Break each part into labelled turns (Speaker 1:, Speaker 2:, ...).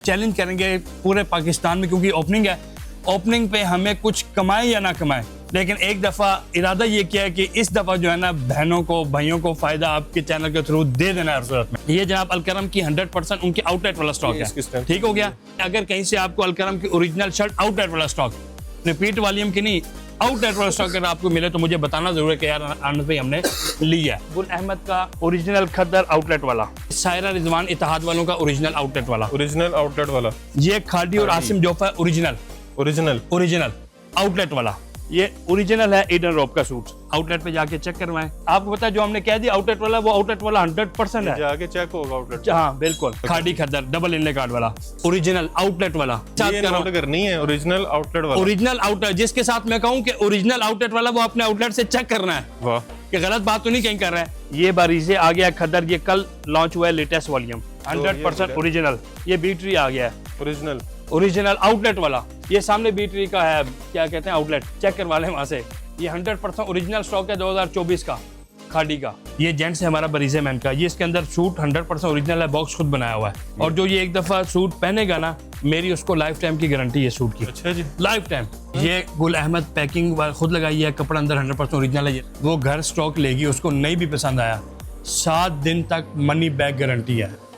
Speaker 1: Challenge करेंगे पूरे पाकिस्तान में, क्योंकि ओपनिंग है। ओपनिंग पे हमें कुछ कमाए या ना कमाए, लेकिन एक दफ़ा इरादा ये किया है कि इस दफ़ा जो है ना बहनों को भाइयों को फ़ायदा आपके चैनल के थ्रू दे देना है हर सूरत में। ये जनाब अलकरम की 100% उनकी आउटलेट वाला स्टॉक है। ठीक हो गया। अगर कहीं से आपको अलकरम की ओरिजिनल शर्ट आउटलेट वाला स्टॉक, रिपीट वॉल्यूम की नहीं, आउटलेट वाला स्टॉक अगर आपको मिले तो मुझे बताना जरूर है कि यार आनंद भाई हमने लिया है। गुल अहमद का ओरिजिनल खद्दर आउटलेट वाला, सायरा रिजवान इत्तेहाद वालों का ओरिजिनल आउटलेट वाला, ये खादी और आसिम जोफा ओरिजिनल आउटलेट वाला, ये ओरिजिनल है। ईडन रोप का सूट आउटलेट पे जाके चेक करवाएं। आपको पता है जो हमने कह दिया आउटलेट वाला, वो आउटलेट वाला 100% है।
Speaker 2: जाके चेक होगा आउटलेट।
Speaker 1: हाँ बिल्कुल, खादी खद्दर डबल इनले कार्ड वाला ओरिजिनल आउटलेट वाला।
Speaker 2: करनी है ओरिजिनल आउटलेट वाला,
Speaker 1: ओरिजिनल आउटलेट जिसके साथ मैं कहूँ कि ओरिजिनल आउटलेट वाला, वो अपने आउटलेट से चेक करना है।
Speaker 2: वाह,
Speaker 1: कि गलत बात तो नहीं कहीं कर रहा है। ये बारीज़े आ गया खद्दर, ये कल लॉन्च हुआ है लेटेस्ट वॉल्यूम, 100% ओरिजिनल। ये बीट्री आ गया है ओरिजिनल आउटलेट वाला। ये सामने बीट्री का है, क्या कहते हैं आउटलेट, चेक करवा लें वहां से। ये 100% ओरिजिनल स्टॉक है 2024 का खादी का। ये जेंट्स है हमारा बरीज़े मैन का। ये इसके अंदर सूट 100% ओरिजिनल है, बॉक्स खुद बनाया हुआ है। और जो ये एक दफा सूट पहनेगा ना, मेरी उसको लाइफ टाइम की गारंटी है सूट की।
Speaker 2: अच्छा जी,
Speaker 1: लाइफ टाइम। ये गुल अहमद पैकिंग खुद लगाई है, कपड़ा अंदर 100% ओरिजिनल है। वो घर स्टॉक लेगी, उसको नहीं भी पसंद आया 7 दिन तक मनी बैक गारंटी है।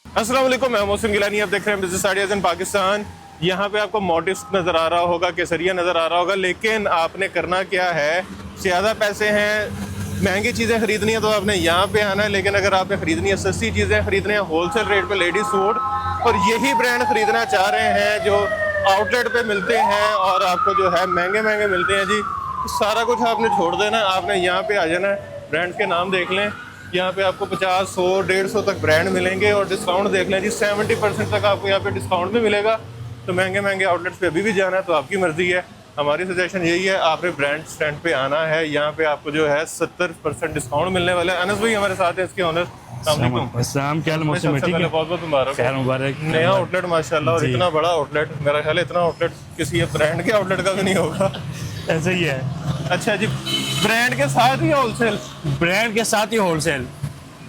Speaker 2: अस्सलाम वालेकुम, मैं मोहसिन गिलानी, आप देख रहे हैं बिजनेस आइडियाज इन पाकिस्तान। यहाँ पे आपको मोटिव्स नज़र आ रहा होगा, केसरिया नज़र आ रहा होगा, लेकिन आपने करना क्या है, ज़्यादा पैसे हैं, महंगी चीज़ें खरीदनी है तो आपने यहाँ पे आना है। लेकिन अगर आपने खरीदनी है, सस्ती चीज़ें खरीदनी है होलसेल रेट पे लेडीज सूट, और यही ब्रांड खरीदना चाह रहे हैं जो आउटलेट पे मिलते हैं और आपको जो है महंगे महंगे मिलते हैं जी, तो सारा कुछ आपने छोड़ देना है, आपने यहाँ पे आ जाना है। ब्रांड के नाम देख लें, यहाँ पे आपको 50, 100, 150 तक ब्रांड मिलेंगे, और डिस्काउंट देख लें जी 70% तक आपको यहाँ पे डिस्काउंट भी मिलेगा। तो महंगे महंगे आउटलेट्स पे अभी भी जाना है तो आपकी मर्जी है। हमारी सजेशन यही है, आपने ब्रांड स्टैंड पे आना है। यहाँ पे आपको जो है 70% डिस्काउंट मिलने वाला है। अनस भाई हमारे साथ है, इसके ऑनर। बहुत बहुत मुबारक। नया आउटलेट माशाल्लाह, और इतना बड़ा आउटलेट, मेरा ख्याल है इतना आउटलेट किसी ब्रांड के आउटलेट का भी नहीं होगा।
Speaker 1: ऐसे ही है।
Speaker 2: अच्छा जी, ब्रांड के साथ ही होलसेल,
Speaker 1: ब्रांड के साथ ही होलसेल,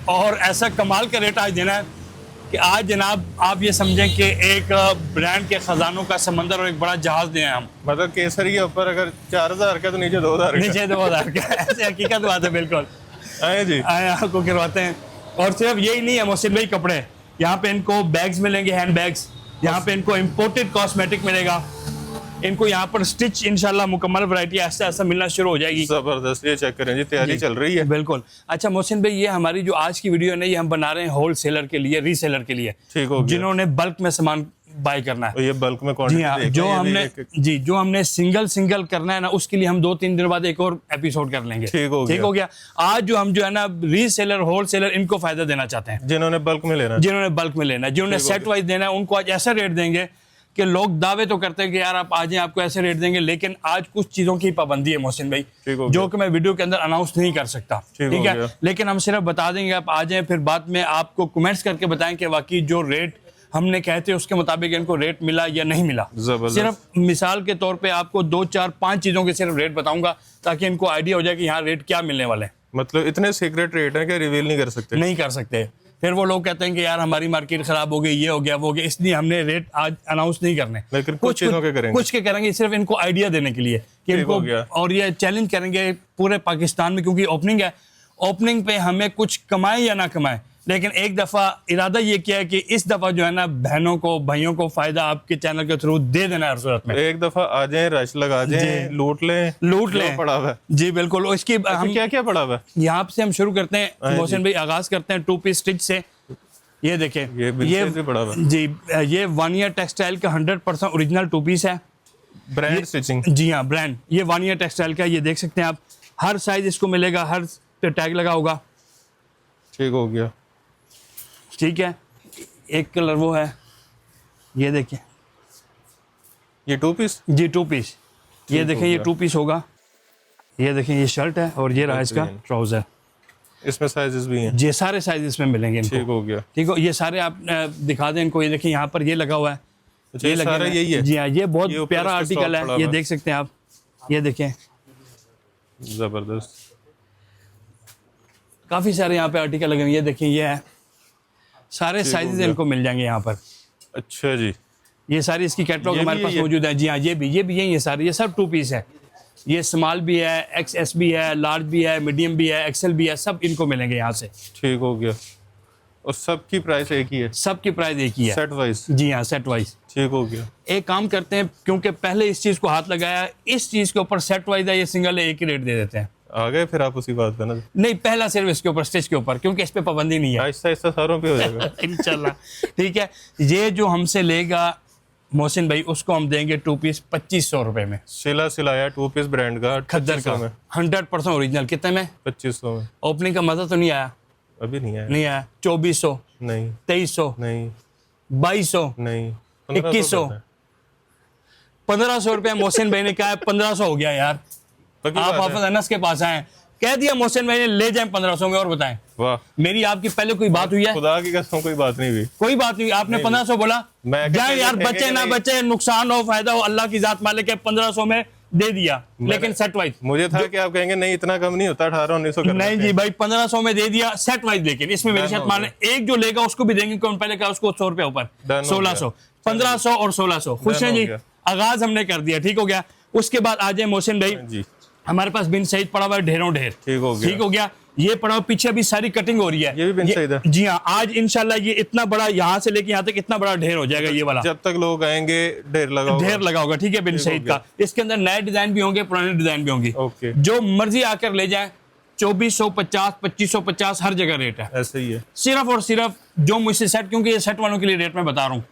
Speaker 1: और ऐसा कमाल का रेट आज देना है कि आज जनाब आप ये समझें कि एक ब्रांड के खजानों का समंदर और एक बड़ा जहाज दें हम।
Speaker 2: मतलब केसरी के ऊपर अगर 4000 का तो नीचे 2000
Speaker 1: का ऐसे हकीकत बात है। बिल्कुल
Speaker 2: आए जी,
Speaker 1: आए आपको करवाते हैं। और सिर्फ यही नहीं है मोहसिन भाई, कपड़े यहाँ पे इनको बैग्स मिलेंगे, हैंड बैग्स। यहाँ पे इनको इम्पोर्टेड कॉस्मेटिक मिलेगा। इनको यहाँ पर स्टिच इंशाल्लाह मुकम्मल वैरायटी ऐसा ऐसा मिलना शुरू हो जाएगी।
Speaker 2: जबरदस्त, ये चेक करें जी, तैयारी चल रही है।
Speaker 1: बिल्कुल। अच्छा मोहसिन भाई, ये हमारी जो आज की वीडियो है ना, ये हम बना रहे हैं होलसेलर के लिए, रीसेलर के लिए,
Speaker 2: ठीक हो गया,
Speaker 1: जिन्होंने बल्क में सामान बाय करना है।
Speaker 2: तो ये बल्क में
Speaker 1: जी हाँ, जो हमने सिंगल करना है ना, उसके लिए हम 2-3 दिन बाद एक और एपिसोड कर लेंगे। ठीक हो गया। आज जो हम जो है ना रीसेलर होलसेलर, इनको फायदा देना चाहते हैं,
Speaker 2: जिन्होंने बल्क में लेना है,
Speaker 1: जिन्होंने सेट वाइज देना है, उनको आज ऐसा रेट देंगे कि लोग दावे तो करते हैं कि यार आप आ जाएं, आपको ऐसे रेट देंगे, लेकिन आज कुछ चीजों की पाबंदी है मोहसिन भाई, जो कि मैं वीडियो के अंदर अनाउंस नहीं कर सकता। ठीक है, लेकिन हम सिर्फ बता देंगे, आप आ जाएं, फिर बाद में आपको कमेंट्स करके बताएं कि वाकई जो रेट हमने कहते उसके मुताबिक इनको रेट मिला या नहीं मिला। सिर्फ मिसाल के तौर पे आपको 2, 4, 5 चीजों के सिर्फ रेट बताऊंगा, ताकि इनको आइडिया हो जाए कि यहाँ रेट क्या मिलने वाले हैं।
Speaker 2: मतलब इतने सीक्रेट रेट है कि रिवील नहीं कर सकते।
Speaker 1: फिर वो लोग कहते हैं कि यार हमारी मार्केट खराब हो गई, ये हो गया, वो हो गया, इसलिए हमने रेट आज अनाउंस नहीं करने।
Speaker 2: लेकिन कुछ के
Speaker 1: करेंगे सिर्फ इनको आइडिया देने के लिए कि इनको, और ये चैलेंज करेंगे पूरे पाकिस्तान में, क्योंकि ओपनिंग है। ओपनिंग पे हमें कुछ कमाए या ना कमाए, लेकिन एक दफ़ा इरादा ये किया है कि इस दफ़ा जो है ना बहनों को भाइयों को फ़ायदा आपके चैनल के थ्रू दे देना है हर सूरत में।
Speaker 2: एक दफ़ा आ जाए, रश लगा जाए, लूट लें पड़ा हुआ है
Speaker 1: जी। बिल्कुल। इसकी हम
Speaker 2: क्या पड़ा हुआ है,
Speaker 1: यहाँ से हम शुरू करते हैं मोहसिन भाई, आगाज़ करते हैं 2 पीस स्टिच से। ये देखें, ये
Speaker 2: बड़ा
Speaker 1: जी, ये 1 ईयर टेक्सटाइल का 100% ओरिजिनल 2 पीस है,
Speaker 2: ब्रांड स्टिचिंग।
Speaker 1: जी हाँ, ब्रांड। ये 1 ईयर टेक्सटाइल का, ये देख सकते हैं आप, हर साइज इसको मिलेगा, हर टैग लगा होगा।
Speaker 2: ठीक हो गया।
Speaker 1: ठीक है, एक कलर वो है, ये देखिए,
Speaker 2: ये 2 पीस
Speaker 1: जी, 2 पीस। ये देखें, ये 2 पीस होगा। ये देखें, ये शर्ट है और ये रहा इसका ट्राउजर।
Speaker 2: इसमें साइजेस भी हैं,
Speaker 1: ये सारे साइज इसमें मिलेंगे इनको।
Speaker 2: ठीक हो गया।
Speaker 1: ठीक हो, ये सारे आप दिखा दें इनको। ये देखिए, यहाँ पर ये लगा हुआ है,
Speaker 2: ये सारा यही है।
Speaker 1: जी हाँ, ये बहुत प्यारा आर्टिकल है, ये देख सकते हैं आप। ये देखें,
Speaker 2: जबरदस्त,
Speaker 1: काफी सारे यहाँ पे आर्टिकल लगे हुए। ये देखें, ये है, सारे साइजेस इनको मिल जाएंगे यहाँ पर।
Speaker 2: अच्छा जी,
Speaker 1: ये सारी इसकी कैटलॉग
Speaker 2: ये
Speaker 1: हमारे
Speaker 2: भी
Speaker 1: पास
Speaker 2: है,
Speaker 1: मौजूद है। जी हाँ, ये भी है, ये सारे, ये सब 2 पीस है। ये स्मॉल भी है, XS भी है, लार्ज भी है, मीडियम भी है, XL भी है, सब इनको मिलेंगे यहाँ से।
Speaker 2: ठीक हो गया। और सबकी प्राइस एक ही है?
Speaker 1: सबकी प्राइस एक ही है,
Speaker 2: सेट वाइज?
Speaker 1: जी हाँ, सेट वाइज।
Speaker 2: ठीक हो गया।
Speaker 1: एक काम करते हैं, क्योंकि पहले इस चीज़ को हाथ लगाया, इस चीज़ के ऊपर सेट वाइज है, ये सिंगल है, एक ही रेट दे देते हैं।
Speaker 2: आ गए फिर आप उसी बात पे ना?
Speaker 1: नहीं, पहला सिर्फ इसके ऊपर, स्टिच के ऊपर, क्योंकि इस पे पाबंदी नहीं है।
Speaker 2: आहिस्ता आहिस्ता सारों पे हो जाएगा।
Speaker 1: इंशाल्लाह। ठीक है, ये जो हमसे लेगा मोहसिन भाई, उसको हम देंगे 2 पीस 2500 रुपए में।
Speaker 2: सिला सिलाया 2 पीस ब्रांड का
Speaker 1: खद्दर का 100% ओरिजिनल। कितने में?
Speaker 2: 2500 में।
Speaker 1: ओपनिंग का मजा तो नहीं आया?
Speaker 2: अभी नहीं आया।
Speaker 1: नहीं आया। 2400,
Speaker 2: नहीं,
Speaker 1: 2300,
Speaker 2: नहीं,
Speaker 1: 2200,
Speaker 2: नहीं,
Speaker 1: 2100, 1500 रुपए मोहसिन भाई ने कहा है, 1500 हो गया यार।
Speaker 2: पक्की
Speaker 1: आप
Speaker 2: बात
Speaker 1: हाफिज
Speaker 2: है?
Speaker 1: अनस के पास आए, कह दिया मोहसिन भाई ने, ले जाएं 1500 में। और बताएं,
Speaker 2: वाह,
Speaker 1: मेरी आपकी पहले कोई बात हुई है?
Speaker 2: खुदा की कसम कोई बात नहीं हुई।
Speaker 1: कोई बात नहीं, आपने 1500 बोला,
Speaker 2: मैं
Speaker 1: जाए यार,
Speaker 2: कहते
Speaker 1: बचे ना
Speaker 2: नहीं।
Speaker 1: बचे, नुकसान हो फायदा हो, अल्लाह की जात मालिक है, 1500 में दे दिया, लेकिन सेट वाइज।
Speaker 2: मुझे था कि आप कहेंगे नहीं इतना कम नहीं होता, 1800-1900 करना
Speaker 1: नहीं जी भाई, 1500 में दे दिया सेट वाइज। लेकिन इसमें मेरी
Speaker 2: Done
Speaker 1: शर्त
Speaker 2: हो
Speaker 1: मान, एक जो लेगा उसको भी देंगे, कौन पहले कहा उसको 100 रुपया ऊपर,
Speaker 2: Done हो
Speaker 1: 1600, 1500 और 1600। खुश हैं
Speaker 2: हो
Speaker 1: जी?
Speaker 2: गया।
Speaker 1: आगाज हमने कर दिया, ठीक हो गया। उसके बाद आ जाए मोहसिन भाई,
Speaker 2: जी,
Speaker 1: हमारे पास बिन सईद पड़ा हुआ है, ढेरों ढेर।
Speaker 2: ठीक हो गया।
Speaker 1: ठीक हो गया। ये पड़ा हुआ, पीछे भी सारी कटिंग हो रही है।
Speaker 2: ये भी बिन सईद है?
Speaker 1: जी हाँ, आज इंशाल्लाह ये इतना बड़ा, यहाँ से लेके यहाँ तक इतना बड़ा ढेर हो जाएगा ये वाला।
Speaker 2: जब तक लोग आएंगे ढेर लगा होगा।
Speaker 1: ढेर लगा होगा, ठीक है, बिन
Speaker 2: ठीक
Speaker 1: सईद
Speaker 2: हो
Speaker 1: का। इसके अंदर नए डिजाइन भी होंगे, पुराने डिजाइन भी होंगे।
Speaker 2: ओके,
Speaker 1: जो मर्जी आकर ले जाए, 2450, 2550 हर जगह रेट है।
Speaker 2: ऐसे ही है।
Speaker 1: सिर्फ और सिर्फ जो मुझसे सेट, क्योंकि ये सेट वालों के लिए रेट मैं बता रहा हूँ,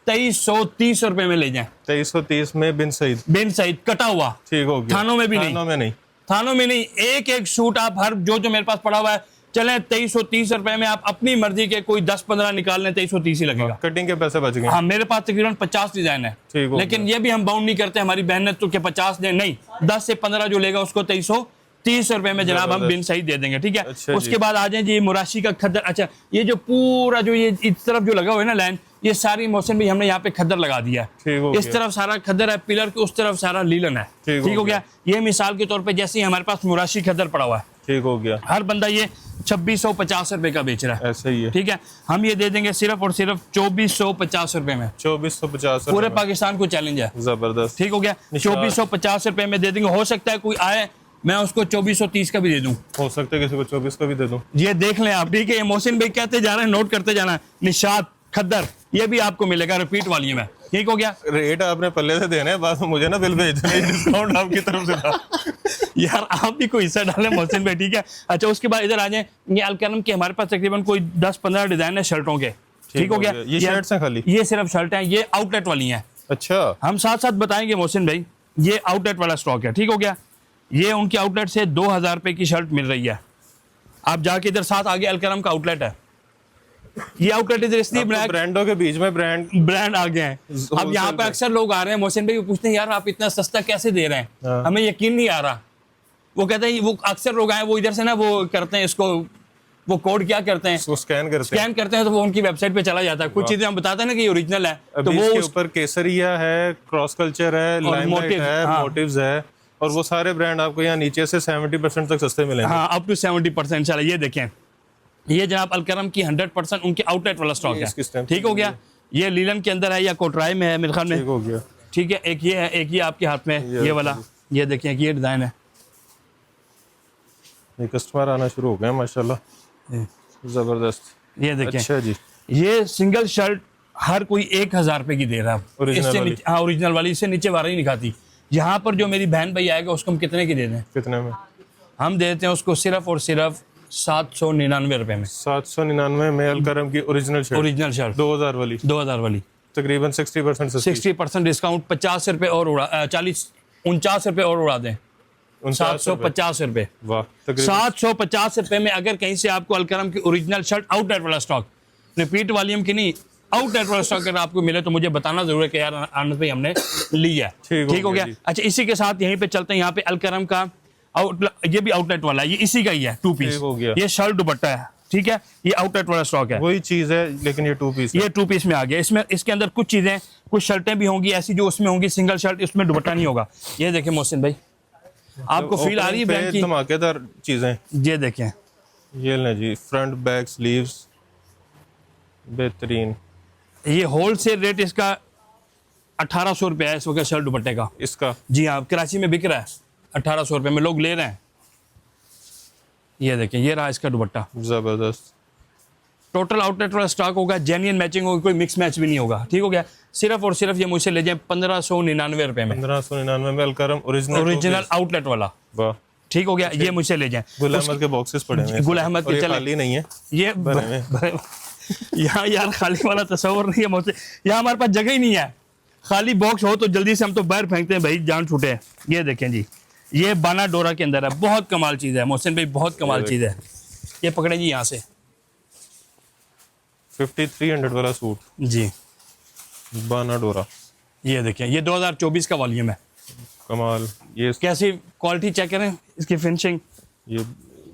Speaker 1: 2330 रुपए में ले जाए।
Speaker 2: 2330 में बिन सईद?
Speaker 1: बिन सईद कटा हुआ।
Speaker 2: ठीक हो गया।
Speaker 1: थानों में भी नहीं।
Speaker 2: थानों में नहीं।
Speaker 1: थानों में नहीं, एक एक सूट आप हर जो मेरे पास पड़ा हुआ है, चले 2330 रुपए में, आप अपनी मर्जी के कोई 10-15 निकाल लें, 2330 ही लगेगा।
Speaker 2: कटिंग के पैसे बच गए।
Speaker 1: हाँ, मेरे पास तकरीबन 50 डिजाइन है,
Speaker 2: ठीक हो
Speaker 1: लेकिन ये भी हम बाउंड नहीं करते, हमारी बहन ने तो के 50 दे, नहीं, 10 से 15 जो लेगा उसको 2330 रुपए में जनाब हम बिन सही दे देंगे। ठीक है।
Speaker 2: अच्छा
Speaker 1: उसके
Speaker 2: जी।
Speaker 1: बाद आ जाए जी मुराशी का खद्दर। अच्छा, ये जो पूरा जो ये इस तरफ जो लगा हुआ है ना लाइन, ये सारी मौसम भी हमने यहाँ पे खद्दर लगा दिया
Speaker 2: ठीक हो
Speaker 1: है। इस
Speaker 2: गया।
Speaker 1: तरफ सारा खद्दर है, पिलर के उस तरफ सारा लीलन है।
Speaker 2: ठीक
Speaker 1: ठीक
Speaker 2: हो
Speaker 1: हो गया। ये मिसाल के तौर पे जैसे ही हमारे पास मुराशी खद्दर पड़ा हुआ है,
Speaker 2: ठीक हो गया।
Speaker 1: हर बंदा ये 2650 रुपए का बेच रहा है।
Speaker 2: ऐसे ही है।
Speaker 1: ठीक है, हम ये दे देंगे सिर्फ और सिर्फ 2450 रुपए में।
Speaker 2: 2450
Speaker 1: पूरे पाकिस्तान को चैलेंज है।
Speaker 2: जबरदस्त।
Speaker 1: ठीक हो गया। 2450 रुपए में दे देंगे। हो सकता है कोई आए, मैं उसको 2430 का भी दे दूं।
Speaker 2: हो सकता है किसी को 24 का भी दे दूं।
Speaker 1: ये देख लें आप। ठीक है, ये मोहसिन भाई कहते जा रहे हैं, नोट करते जाना। निशात खद्दर, ये भी आपको मिलेगा रिपीट वाली में। ठीक हो गया।
Speaker 2: रेट आपने पल्ले से देने हैं, बस मुझे ना बिल भेज देना, डिस्काउंट आपकी तरफ से था।
Speaker 1: यार आप भी कोई हिस्सा डालें मोहसिन भाई। ठीक है। अच्छा, उसके बाद इधर आ जाए, ये अलकरम के हमारे पास तकरीबन कोई 10-15 डिजाइन है शर्टों के। ठीक हो गया।
Speaker 2: ये शर्ट्स हैं खाली?
Speaker 1: ये सिर्फ शर्ट हैं, ये आउटलेट वाली हैं।
Speaker 2: अच्छा,
Speaker 1: हम साथ साथ बताएंगे मोहसिन भाई, ये आउटलेट वाला स्टॉक है। ठीक हो गया। ये उनकी आउटलेट से 2000 रुपए की शर्ट मिल रही है। आप जाके इधर साथ आगे अलकरम का आउटलेट है। ये आउटलेट इधर इसलिए बनाया,
Speaker 2: ब्रांडों के बीच में
Speaker 1: ब्रांड आ गए हैं। अब यहाँ पे अक्सर लोग आ रहे हैं मोहसिन भाई, वो पूछते हैं यार आप इतना सस्ता कैसे दे रहे हैं,
Speaker 2: हाँ।
Speaker 1: हमें यकीन नहीं आ रहा। वो कहते हैं, वो अक्सर लोग आए, वो इधर से ना वो करते हैं इसको, वो कोड क्या करते हैं,
Speaker 2: उसको स्कैन करते हैं।
Speaker 1: स्कैन करते हैं, तो वो उनकी वेबसाइट पे चला जाता है। कुछ चीजें हम बताते हैं ना कि ओरिजिनल है, तो
Speaker 2: अभी
Speaker 1: वो
Speaker 2: इसके ऊपर केसरिया है, क्रॉस कल्चर है, लाइमलाइट
Speaker 1: मोटिव,
Speaker 2: है,
Speaker 1: हाँ।
Speaker 2: मोटिव्स है, और वो सारे ब्रांड आपको यहाँ नीचे से 70% तक सस्ते मिलेंगे।
Speaker 1: हाँ, अप टू 70%। चला, ये देखें, ये जनाब अलकरम की 100% उनके आउटलेट वाला स्टॉक
Speaker 2: इसकी
Speaker 1: है।
Speaker 2: stamp
Speaker 1: ठीक हो गया। ये लीलन के अंदर है या कोटराई में है मेरे ख्याल
Speaker 2: ठीक
Speaker 1: में।
Speaker 2: हो गया।
Speaker 1: ठीक है, एक ये है, एक ये आपके हाथ में है, ये वाला। ये देखें, ये डिजाइन है।
Speaker 2: ये कस्टमर आना शुरू हो गए माशाल्लाह, जबरदस्त।
Speaker 1: ये देखें,
Speaker 2: अच्छा जी।
Speaker 1: ये सिंगल शर्ट हर कोई 1000 रुपए की दे रहा है।
Speaker 2: ओरिजिनल
Speaker 1: इससे
Speaker 2: वाली?
Speaker 1: नीचे, हाँ ओरिजिनल वाली, इससे नीचे वारा ही नहीं खाती। यहाँ पर जो मेरी बहन भाई आएगा उसको हम कितने की दे दें?
Speaker 2: कितने में?
Speaker 1: हम देते हैं उसको सिर्फ और सिर्फ 799 रुपए में।
Speaker 2: 799 में अलकरम की ओरिजिनल शर्ट,
Speaker 1: ओरिजिनल शर्ट
Speaker 2: 2000 वाली,
Speaker 1: 2000 वाली,
Speaker 2: तकरीबन 60% सस्ती।
Speaker 1: 60% डिस्काउंट, 50 रुपए और उड़ा 49 रुपए और उड़ा दें, 750 रुपए।
Speaker 2: वाह, तकरीबन
Speaker 1: 750 रुपए में अगर कहीं से आपको अलकरम की ओरिजिनल शर्ट आउटलेट वाला स्टॉक, रिपीट वॉल्यूम की नहीं, आउटलेट वाला स्टॉक अगर आपको मिले तो मुझे बताना जरूर है कि यार आनंद भाई हमने लिया है। ठीक हो गया। अच्छा, इसी के साथ यहीं पे चलते हैं, यहाँ पे अलकरम का ये भी आउटलेट वाला है, ये इसी का ही है, 2 पीस।
Speaker 2: ठीक हो गया।
Speaker 1: ये शर्ट दुपट्टा है। ठीक है, ये आउटलेट वाला स्टॉक है।
Speaker 2: वही चीज है, लेकिन ये 2 पीस।
Speaker 1: ये 2 पीस में आ गया। इसमें इसके अंदर कुछ चीजें, कुछ शर्टें भी होंगी ऐसी जो उसमें होंगी सिंगल शर्ट, इसमें दुपट्टा नहीं होगा। ये देखें मोहसिन भाई, आपको फील आ रही है ब्रांड की?
Speaker 2: धमाकेदार चीजें।
Speaker 1: ये देखें,
Speaker 2: ये लें जी, फ्रंट बैक स्लीव्स, बेहतरीन।
Speaker 1: ये होल सेल रेट इसका 1800 रुपये है इस वक्त शर्ट दुपट्टे का।
Speaker 2: इसका
Speaker 1: जी हाँ, कराची में बिक रहा है 1800 रुपये में, लोग ले रहे हैं। ये देखें, ये रहा इसका दुपट्टा।
Speaker 2: ज़बरदस्त।
Speaker 1: टोटल आउटलेट वाला स्टॉक होगा, जेन्युइन मैचिंग होगी, कोई मिक्स मैच भी नहीं होगा। ठीक हो गया। सिर्फ और सिर्फ ये मुझसे ले जाए 1599 रुपये में,
Speaker 2: 1599 में अलकरम
Speaker 1: ओरिजिनल आउटलेट वाला।
Speaker 2: वाह,
Speaker 1: ठीक हो गया। ये मुझसे ले जाए।
Speaker 2: गुल अहमद के बॉक्सेस पड़े हुए हैं।
Speaker 1: गुल अहमद
Speaker 2: और
Speaker 1: के
Speaker 2: ये
Speaker 1: चले
Speaker 2: खाली नहीं है,
Speaker 1: ये यहाँ यार खाली वाला तस्वर नहीं है मुझसे, यहाँ हमारे पास जगह ही नहीं है। खाली बॉक्स हो तो जल्दी से हम तो बाहर फेंकते हैं भाई, जान छूटे। ये देखें जी, ये बाना डोरा के अंदर है, बहुत कमाल चीज़ है मोहसिन भाई, बहुत कमाल चीज़ है। ये पकड़े जी यहाँ से,
Speaker 2: 5300 वाला सूट
Speaker 1: जी,
Speaker 2: बाना डोरा।
Speaker 1: ये देखें, ये 2024 का वॉल्यूम है।
Speaker 2: कमाल। ये
Speaker 1: कैसी क्वालिटी चेक करें इसकी, फिनिशिंग।
Speaker 2: ये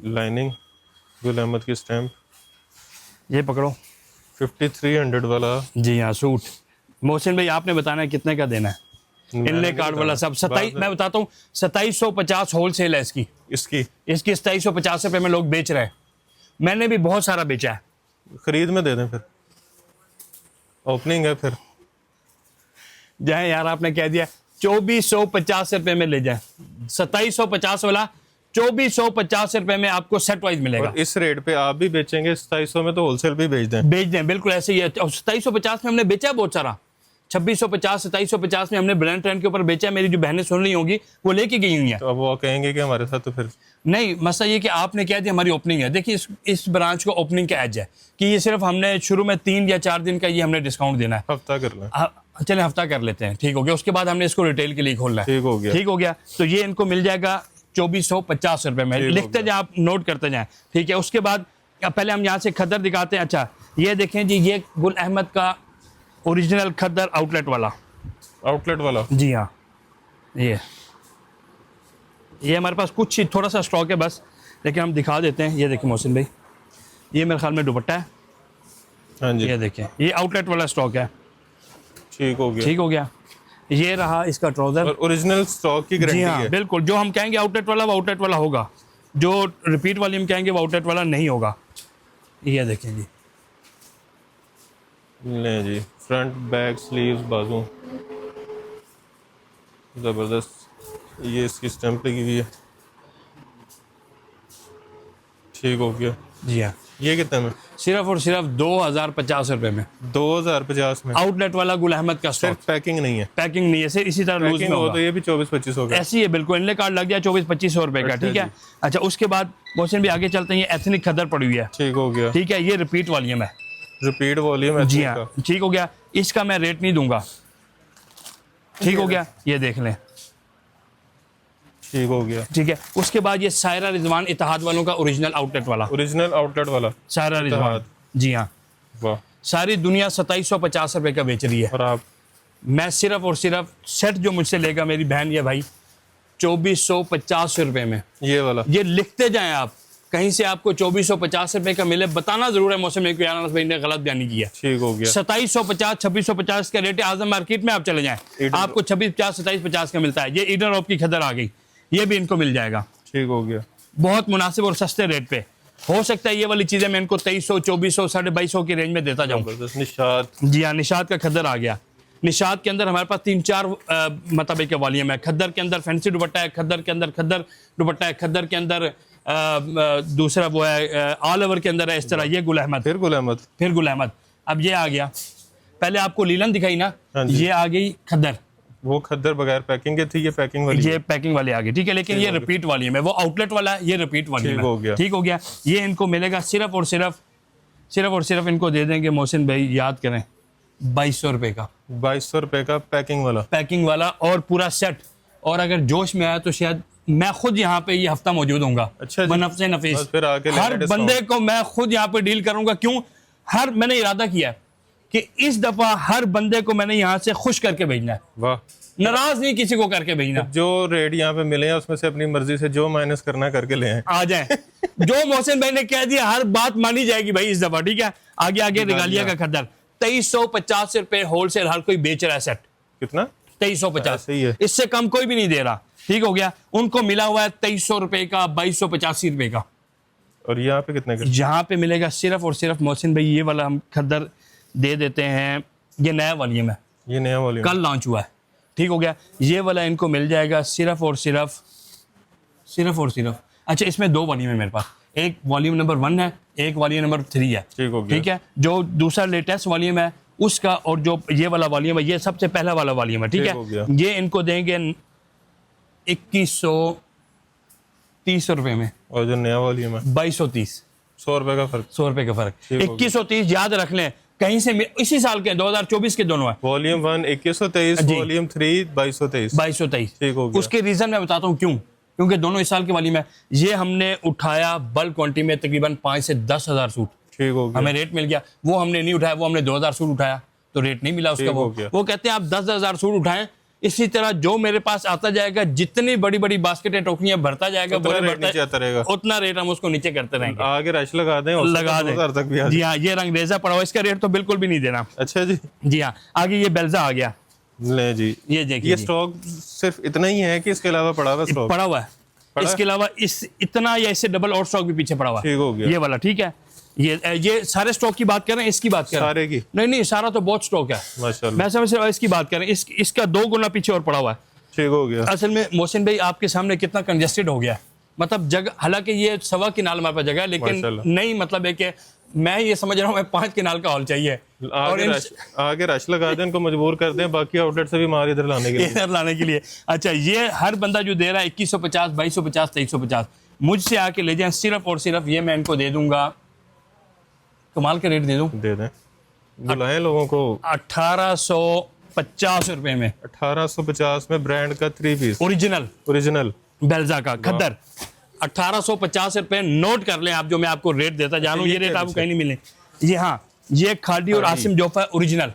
Speaker 2: लाइनिंग, गुल अहमद की स्टैम्प।
Speaker 1: ये पकड़ो,
Speaker 2: 5300 वाला।
Speaker 1: जी हाँ सूट। मोहसिन भाई आपने बताना है कितने का देना है। इनले कार्ड वाला सब 27, मैं बताता हूँ 2750 होल सेल है इसकी।
Speaker 2: इसकी
Speaker 1: 2750 रुपये में लोग बेच रहे हैं। मैंने भी बहुत सारा बेचा है।
Speaker 2: खरीद में दे दें फिर, ओपनिंग है फिर।
Speaker 1: जाए यार, आपने कह दिया 2450 रुपये में ले जाए। 2750 वाला 2450 रुपये में आपको सेट वाइज मिलेगा।
Speaker 2: और इस रेट पे आप भी बेचेंगे 2700 में, तो होलसेल भी बेच दें।
Speaker 1: बेच दें, बिल्कुल ऐसे ही है। और 2750 में हमने बेचा है बहुत सारा। 2650 2750 में हमने ब्रांड ट्रेंड के ऊपर बेचा है। मेरी जो बहनें सुन रही होंगी वो लेके गई हुई हैं।
Speaker 2: तो अब वो कहेंगे कि हमारे साथ, तो फिर
Speaker 1: नहीं, मसला ये कि आपने कह दिया हमारी ओपनिंग है। देखिए इस ब्रांच को ओपनिंग का एज है कि ये सिर्फ हमने शुरू में 3 या 4 दिन का ये हमने डिस्काउंट देना है।
Speaker 2: हफ्ता कर लें।
Speaker 1: चलें हफ्ता कर लेते हैं, ठीक हो गया। उसके बाद हमने इसको रिटेल के लिए खोलना है।
Speaker 2: ठीक हो गया।
Speaker 1: ठीक हो गया। तो ये इनको मिल जाएगा 2450 रुपये में।
Speaker 2: ठीक हो
Speaker 1: लिखते जाए आप, नोट करते जाएं। ठीक है। उसके बाद पहले हम यहाँ से खद्दर दिखाते हैं। अच्छा, ये देखें जी, ये गुल अहमद का ओरिजिनल खद्दर आउटलेट वाला।
Speaker 2: आउटलेट वाला,
Speaker 1: जी हाँ, ये हमारे पास कुछ ही थोड़ा सा स्टॉक है बस, लेकिन हम दिखा देते हैं। ये देखें मोहसिन भाई, ये मेरे ख्याल में दुपट्टा है।
Speaker 2: हाँ जी,
Speaker 1: ये देखें, ये आउटलेट वाला स्टॉक है।
Speaker 2: ठीक हो गया।
Speaker 1: ठीक हो गया। ये रहा इसका ट्राउजर।
Speaker 2: और ओरिजिनल स्टॉक की
Speaker 1: जी
Speaker 2: गारंटी
Speaker 1: हाँ,
Speaker 2: है।
Speaker 1: बिल्कुल। जो हम कहेंगे आउटलेट वाला वो आउटलेट वाला होगा, जो रिपीट वाली हम कहेंगे वो आउटलेट वाला नहीं होगा। ये देखें जी,
Speaker 2: ले जी, फ्रंट बैक स्लीव्स बाजू, ज़बरदस्त। ये इसकी स्टैम्प लगी हुई है। ठीक हो गया।
Speaker 1: जी हाँ।
Speaker 2: ये कितने में?
Speaker 1: सिर्फ और सिर्फ 2050 रुपये में
Speaker 2: 2050 में।
Speaker 1: आउटलेट वाला गुल अहमद का स्टॉक।
Speaker 2: सिर्फ पैकिंग नहीं है।
Speaker 1: पैकिंग नहीं है, इसी तरह लूज में
Speaker 2: पैकिंग हो
Speaker 1: होगा।
Speaker 2: तो ये भी 24-25 हो गया।
Speaker 1: ऐसी है बिल्कुल। इनले कार्ड लग गया 2400-2500 रुपये का।
Speaker 2: अच्छा
Speaker 1: ठीक है।
Speaker 2: जी।
Speaker 1: अच्छा, उसके बाद मोहसिन भी आगे चलते हैं। ये एथनिक खदर पड़ी हुई है।
Speaker 2: ठीक हो गया।
Speaker 1: ठीक है। ये रिपीट वॉल्यूम है।
Speaker 2: रिपीट वॉल्यूम है।
Speaker 1: जी हाँ, ठीक हो गया। इसका मैं रेट नहीं दूंगा। ठीक हो गया। ये देख लें।
Speaker 2: ठीक हो गया।
Speaker 1: ठीक है। उसके बाद ये सायरा रिजवान इत्तेहाद वालों का ओरिजिनल आउटलेट वाला।
Speaker 2: ओरिजिनल आउटलेट वाला
Speaker 1: सायरा रिजवान, जी हाँ।
Speaker 2: वाह।
Speaker 1: सारी दुनिया 2750 रुपये का बेच रही है।
Speaker 2: और आप
Speaker 1: मैं सिर्फ और सिर्फ सेट जो मुझसे लेगा मेरी बहन या भाई 2450 रुपये में।
Speaker 2: ये वाला,
Speaker 1: ये लिखते जाएं आप, कहीं से आपको 2450 रुपये का मिले, बताना जरूर है मौसम को यार अनस भाई ने गलत बयानी किया।
Speaker 2: ठीक हो गया।
Speaker 1: 2750 2650 का रेट है। आजम मार्केट में आप चले जाएं, आपको 2650 2750 का मिलता है। ये ईडन रॉप की खदर आ गई, ये भी इनको मिल जाएगा।
Speaker 2: ठीक हो गया।
Speaker 1: बहुत मुनासिब और सस्ते रेट पे। हो सकता है ये वाली चीजें मैं इनको 2300 2400 2250 की रेंज में देता जाऊं।
Speaker 2: जबरदस्त। निशात,
Speaker 1: जी हाँ, निशात का खद्दर आ गया। निशात के अंदर हमारे पास 3-4 मतलब के वॉल्यूम है। खद्दर के अंदर फैंसी दुपट्टा है, खद्दर के अंदर खद्दर दुपट्टा है, खद्दर के अंदर दूसरा वो है ऑल ओवर के अंदर है इस तरह। ये गुल अहमद,
Speaker 2: फिर गुल अहमद,
Speaker 1: फिर गुल अहमद। अब ये आ गया, पहले आपको लीलन दिखाई ना,
Speaker 2: हाँ जी।
Speaker 1: ये आ गई खद्दर।
Speaker 2: वो खद्दर बगैर पैकिंग के थी, ये पैकिंग वाली।
Speaker 1: ये पैकिंग वाले आ गए। ठीक है। लेकिन ये रिपीट वॉल्यूम है। वो आउटलेट वाला है, ये रिपीट वॉल्यूम
Speaker 2: ठीक हो गया।
Speaker 1: है। ठीक हो गया। ये इनको मिलेगा सिर्फ और सिर्फ इनको दे देंगे मोहसिन भाई, याद करें, 2200 रुपये का।
Speaker 2: 2200 रुपये का पैकिंग वाला।
Speaker 1: पैकिंग वाला और पूरा सेट। और अगर जोश में आया तो शायद मैं खुद यहाँ पे ये हफ्ता मौजूद होऊंगा।
Speaker 2: अच्छा जी।
Speaker 1: बनफ़्ज़े नफीस,
Speaker 2: बस फिर आके
Speaker 1: हर
Speaker 2: लेना
Speaker 1: बंदे को मैं खुद यहाँ पे डील करूंगा। क्यों? मैंने इरादा किया है कि इस दफा हर बंदे को मैंने यहाँ से खुश करके भेजना है।
Speaker 2: वाह।
Speaker 1: नाराज नहीं किसी को करके भेजना।
Speaker 2: जो रेट यहाँ पे मिले हैं उसमें से अपनी मर्जी से जो माइनस करना करके ले आए।
Speaker 1: आ जाए। जो मोहसिन भाई ने कह दिया हर बात मानी जाएगी भाई इस दफा। ठीक है। आगे रिगालिया का खद्दर 2350 रुपये होलसेल हर कोई बेच रहा है सेट।
Speaker 2: कितना?
Speaker 1: 2350।
Speaker 2: सही है।
Speaker 1: इससे कम कोई भी नहीं दे रहा। ठीक हो गया। उनको मिला हुआ है 2300 रुपये का, 2285 रुपये का।
Speaker 2: और यहाँ पे कितने का?
Speaker 1: यहाँ पे मिलेगा सिर्फ और सिर्फ मोहसिन भाई ये वाला हम खद्दर दे देते हैं, ये नया वॉल्यूम है,
Speaker 2: ये नया वॉल्यूम
Speaker 1: कल लॉन्च हुआ है, ठीक हो गया। ये वाला इनको मिल जाएगा सिर्फ और सिर्फ अच्छा, इसमें 2 वॉल्यूम है मेरे पास, एक वॉल्यूम नंबर 1 है, एक वॉल्यूम नंबर 3 है,
Speaker 2: ठीक हो गया।
Speaker 1: ठीक है। जो दूसरा लेटेस्ट वॉल्यूम है उसका और जो ये वाला वॉल्यूम है, ये सबसे पहला वाला वॉल्यूम है, ठीक
Speaker 2: ठीक हो गया।
Speaker 1: है। ये इनको देंगे 2130 रुपए में,
Speaker 2: और जो नया वॉल्यूम है
Speaker 1: 2230,
Speaker 2: 100 रुपए का फर्क।
Speaker 1: 100 रुपए का फर्क।
Speaker 2: ठीक हो गया।
Speaker 1: 2130 याद रख लें, कहीं से इसी साल के 2024 के दोनों है,
Speaker 2: वॉल्यूम 1 2123,
Speaker 1: जी।
Speaker 2: वॉल्यूम 3 2223।
Speaker 1: 2223।
Speaker 2: ठीक हो गया।
Speaker 1: उसके रीजन मैं बताता हूँ क्यों, क्योंकि दोनों इस साल के वाली में ये हमने उठाया बल्क क्वांटिटी में तकरीबन 5 से 10 हज़ार सूट,
Speaker 2: ठीक हो गया।
Speaker 1: हमें रेट मिल गया। वो हमने नहीं उठाया, वो हमने 2000 सूट उठाया तो रेट नहीं मिला उसका।
Speaker 2: ठीक हो गया।
Speaker 1: वो कहते हैं आप 10,000 सूट उठाएं, इसी तरह जो मेरे पास आता जाएगा, जितनी बड़ी बड़ी बास्केटें टोकरियां भरता जाएगा,
Speaker 2: उतना
Speaker 1: बोरे
Speaker 2: रेट
Speaker 1: भरता
Speaker 2: नीचे आता रहेगा।
Speaker 1: उतना रेट हम उसको नीचे करते रहेंगे।
Speaker 2: आगे रश लगा दें, उससे
Speaker 1: लगा
Speaker 2: तो
Speaker 1: दें
Speaker 2: 2000 तक भी आ
Speaker 1: जी
Speaker 2: जाए।
Speaker 1: हाँ, ये रंगरेजा पड़ा हुआ, इसका रेट तो बिल्कुल भी नहीं देना।
Speaker 2: अच्छा जी,
Speaker 1: जी हाँ, आगे ये बेल्जा आ गया,
Speaker 2: ले जी।
Speaker 1: ये देखिए
Speaker 2: ये
Speaker 1: जी,
Speaker 2: स्टॉक सिर्फ इतना ही है कि इसके अलावा पड़ा हुआ स्टॉक?
Speaker 1: पड़ा हुआ है। इसके अलावा इस इतना या इससे डबल और स्टॉक भी पीछे पड़ा हुआ है।
Speaker 2: ठीक हो गया।
Speaker 1: ये वाला ठीक है। ये सारे स्टॉक की बात कर रहे हैं, इसकी बात कर रहे हैं?
Speaker 2: सारे की?
Speaker 1: नहीं, सारा तो बहुत स्टॉक है,
Speaker 2: माशाल्लाह।
Speaker 1: मैं समझ इसकी बात कर रहे हैं। इसका 2 गुना पीछे और पड़ा हुआ है।
Speaker 2: ठीक हो गया।
Speaker 1: असल में मोहसिन भाई आपके सामने कितना कंजेस्टेड हो गया है, मतलब जगह, हालांकि ये 1.25 किनाल हमारे पास जगह है, लेकिन
Speaker 2: माशाल्लाह।
Speaker 1: नहीं, मतलब है कि मैं ये समझ रहा हूँ मैं 5 किनाल का हॉल चाहिए और
Speaker 2: आगे रश लगा दें, इनको मजबूर कर दें बाकी आउटलेट से भी माल इधर लाने के लिए।
Speaker 1: इधर लाने के लिए। अच्छा, ये हर बंदा जो दे रहा है 2150, 2250, 2350, मुझसे आके ले जाएं, सिर्फ और सिर्फ ये मैं इनको दे दूंगा, कमाल का रेट दे दूं,
Speaker 2: दे दें, बुलाएं लोगों को।
Speaker 1: 1850 रुपए में
Speaker 2: 1850 में ब्रांड का 3 पीस
Speaker 1: ओरिजिनल बेल्जा का खद्दर। 1850 रुपए नोट कर लें आप, जो मैं आपको रेट देता जा रहा हूँ। ये रेट आपको कहीं नहीं मिले। ये हाँ, ये खादी और आसिम जोफा ओरिजिनल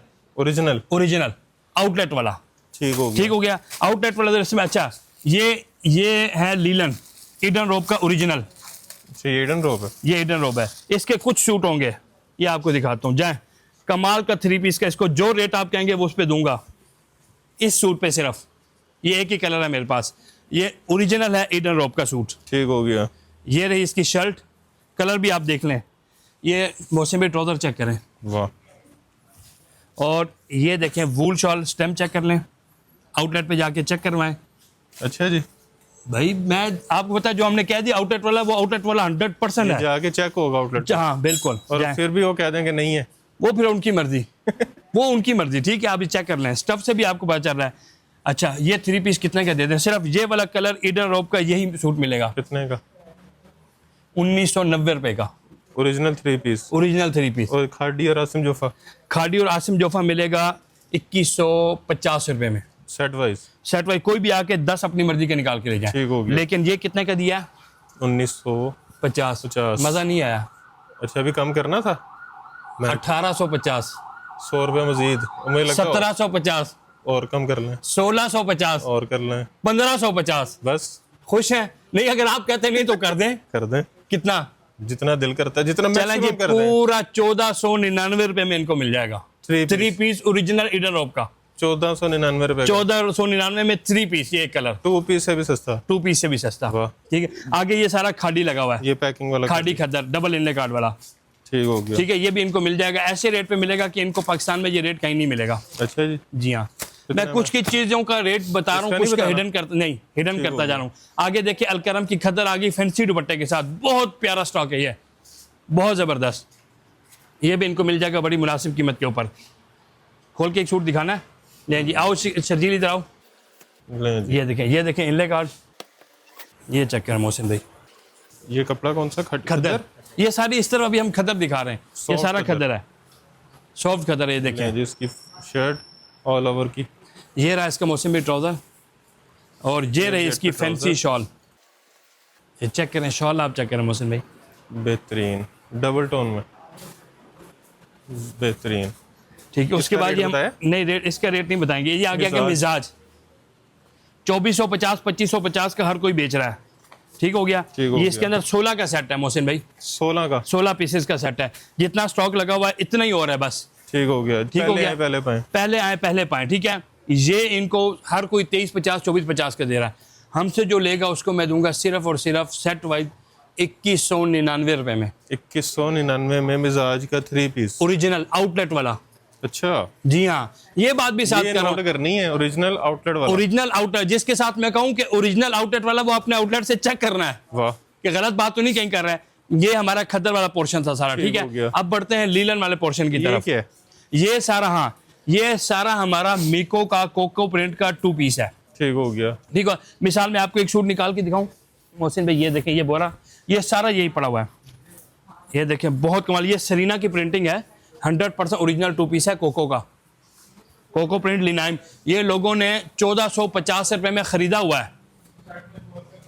Speaker 1: आउटलेट वाला।
Speaker 2: ठीक हो गया।
Speaker 1: ठीक हो गया, आउटलेट वाला इसमें। अच्छा, ये है लीलन ईडन रोब का ओरिजिनल।
Speaker 2: अच्छा, ये ईडन रोब है।
Speaker 1: ये ईडन रोब है। इसके कुछ सूट होंगे, ये आपको दिखाता हूँ। जाए, कमाल का 3 पीस का, इसको जो रेट आप कहेंगे वो उस पे दूंगा। इस सूट पे सिर्फ ये एक ही कलर है मेरे पास, ये ओरिजिनल है ईडन रोब का सूट।
Speaker 2: ठीक हो गया।
Speaker 1: ये रही इसकी शर्ट, कलर भी आप देख लें। ये मौसमी ट्राउजर चेक करें,
Speaker 2: वाह।
Speaker 1: और ये देखें वूल शॉल स्टेम चेक कर लें, आउटलेट पे जाके चेक करवाएं।
Speaker 2: अच्छा जी,
Speaker 1: भाई मैं आपको पता है, जो हमने कह दिया आउटलेट वाला, वो आउटलेट वाला 100% है।
Speaker 2: जाके चेक होगा आउटलेट।
Speaker 1: हाँ बिल्कुल,
Speaker 2: और
Speaker 1: जाएं।
Speaker 2: फिर भी वो कह देंगे नहीं है,
Speaker 1: वो फिर उनकी मर्जी वो उनकी मर्जी, ठीक है। आप ये चेक कर लें, स्टफ से भी आपको पता चल रहा है। अच्छा, ये 3 पीस कितने का देते हैं? सिर्फ ये वाला कलर ईडन रोब का यही सूट मिलेगा
Speaker 2: कितने का?
Speaker 1: 1990 रुपए का,
Speaker 2: ओरिजिनल 3 पीस।
Speaker 1: Original 3 piece.
Speaker 2: और खाड़ी और आसिम जोफा
Speaker 1: खाड़ी और आसिम जोफा मिलेगा 2150 रुपए में,
Speaker 2: सेट वाइज।
Speaker 1: Set wise. कोई भी आके 10 अपनी मर्जी के निकाल के ले
Speaker 2: ठीक
Speaker 1: जाए।
Speaker 2: हो गया।
Speaker 1: लेकिन ये कितने का दिया?
Speaker 2: 1950।
Speaker 1: 50। मजा नहीं आया।
Speaker 2: अच्छा, अभी कम करना था।
Speaker 1: 1850,
Speaker 2: 100 रुपये मजीद, मुझे लगता है
Speaker 1: 1750,
Speaker 2: और कम कर लें,
Speaker 1: 1650,
Speaker 2: और कर लें,
Speaker 1: 1550।
Speaker 2: बस।
Speaker 1: खुश हैं? नहीं, अगर आप कहते नहीं तो कर दें।
Speaker 2: कर दें
Speaker 1: कितना?
Speaker 2: जितना दिल करता है, जितना
Speaker 1: चलें जी,
Speaker 2: मैक्सिमम कर दें।
Speaker 1: पूरा 1499 रुपए में इनको मिल जाएगा। 3 पीस ओरिजिनल ईडन रोब का
Speaker 2: 1499 रुपए।
Speaker 1: 1499 में 3 पीस, ये कलर
Speaker 2: 2 पीस से भी सस्ता।
Speaker 1: 2 पीस से भी सस्ता।
Speaker 2: वाह।
Speaker 1: ठीक है, आगे ये सारा खाड़ी लगा हुआ है,
Speaker 2: ये पैकिंग वाला
Speaker 1: खाड़ी खद्दर डबल इनले कार्ड वाला।
Speaker 2: ठीक हो गया।
Speaker 1: ठीक है, ये भी इनको मिल जाएगा, ऐसे रेट पे मिलेगा कि इनको पाकिस्तान में ये रेट कहीं नहीं मिलेगा।
Speaker 2: अच्छा जी,
Speaker 1: जी हाँ, मैं कुछ की चीजों का रेट बता रहा हूँ, कुछ का हिडन करता जा रहा हूँ। आगे देखिए, अलकरम की खद्दर आ गई फैंसी दुपट्टे के साथ, बहुत प्यारा स्टॉक है ये, बहुत जबरदस्त। ये भी इनको मिल जाएगा बड़ी मुनासिब कीमत के ऊपर। खोल के एक सूट दिखाना है? नहीं जी, आओ शर्जील इधर आओ।
Speaker 2: लें जी।
Speaker 1: ये देखें इनले कार्ड, ये चेक कर मोहसिन भाई,
Speaker 2: ये कपड़ा कौन सा?
Speaker 1: खद्दर। ये सारी इस तरह अभी हम खद्दर दिखा रहे हैं, ये सारा खद्दर है, सॉफ्ट खद्दर है। ये देखें
Speaker 2: जी, इसकी शर्ट ऑल ओवर की।
Speaker 1: ये रहा इसका मौसमी ट्राउजर, और ये रही इसकी फैंसी शॉल। ये चेक करें, शॉल आप चेक करें मोहसिन भाई,
Speaker 2: बेहतरीन डबल टोन में, बेहतरीन।
Speaker 1: ठीक है। उसके
Speaker 2: इसका
Speaker 1: बाद
Speaker 2: रेट
Speaker 1: ये हम
Speaker 2: बताया?
Speaker 1: नहीं, रेट इसका रेट नहीं बताएंगे। ये आ गया कि मिजाज 2450, 2550 का हर कोई बेच रहा है। ठीक हो गया।
Speaker 2: ठीक हो
Speaker 1: ये इसके
Speaker 2: गया।
Speaker 1: अंदर 16 का सेट है मोहसिन भाई,
Speaker 2: 16 का
Speaker 1: 16 पीसेस का सेट है। जितना स्टॉक लगा हुआ है इतना ही और है बस।
Speaker 2: ठीक हो गया।
Speaker 1: ठीक हो गया।
Speaker 2: पहले पाए।
Speaker 1: पहले आए पहले पाए, ठीक है। ये इनको हर कोई 2350, 2450 का दे रहा है। हमसे जो लेगा उसको मैं दूंगा सिर्फ और सिर्फ सेट वाइज 2199 रुपए में,
Speaker 2: 2199 में मिजाज का 3 पीस।
Speaker 1: ओरिजिनल आउटलेट वाला।
Speaker 2: अच्छा,
Speaker 1: जी हाँ, ये बात भी साथ
Speaker 2: ये
Speaker 1: कर रहा
Speaker 2: नोट
Speaker 1: हूँ,
Speaker 2: करनी है, ओरिजिनल आउटलेट वाला।
Speaker 1: ओरिजिनल आउटलेट, जिसके साथ मैं कहूँ कि ओरिजिनल आउटलेट वाला, वो अपने आउटलेट से चेक करना है
Speaker 2: वाह,
Speaker 1: कि गलत बात तो नहीं कहीं कर रहा है। ये हमारा खद्दर वाला पोर्शन था सारा, ठीक
Speaker 2: हो गया।
Speaker 1: है। अब बढ़ते हैं लीलन वाले पोर्शन की
Speaker 2: ये
Speaker 1: तरफ।
Speaker 2: क्या है?
Speaker 1: ये सारा, हाँ, ये सारा हमारा मीको का कोको प्रिंट का 2 पीस है।
Speaker 2: ठीक हो गया।
Speaker 1: ठीक है, मिसाल में आपको एक सूट निकाल के दिखाऊं मोहसिन भाई, ये देखें, ये बोरा, ये सारा यही पड़ा हुआ है, ये देखें, बहुत कमाल। ये सरीना की प्रिंटिंग है, 100% ओरिजिनल 2 पीस है कोको का, कोको प्रिंट लिनाइम। ये लोगों ने 1450 रुपए में खरीदा हुआ है,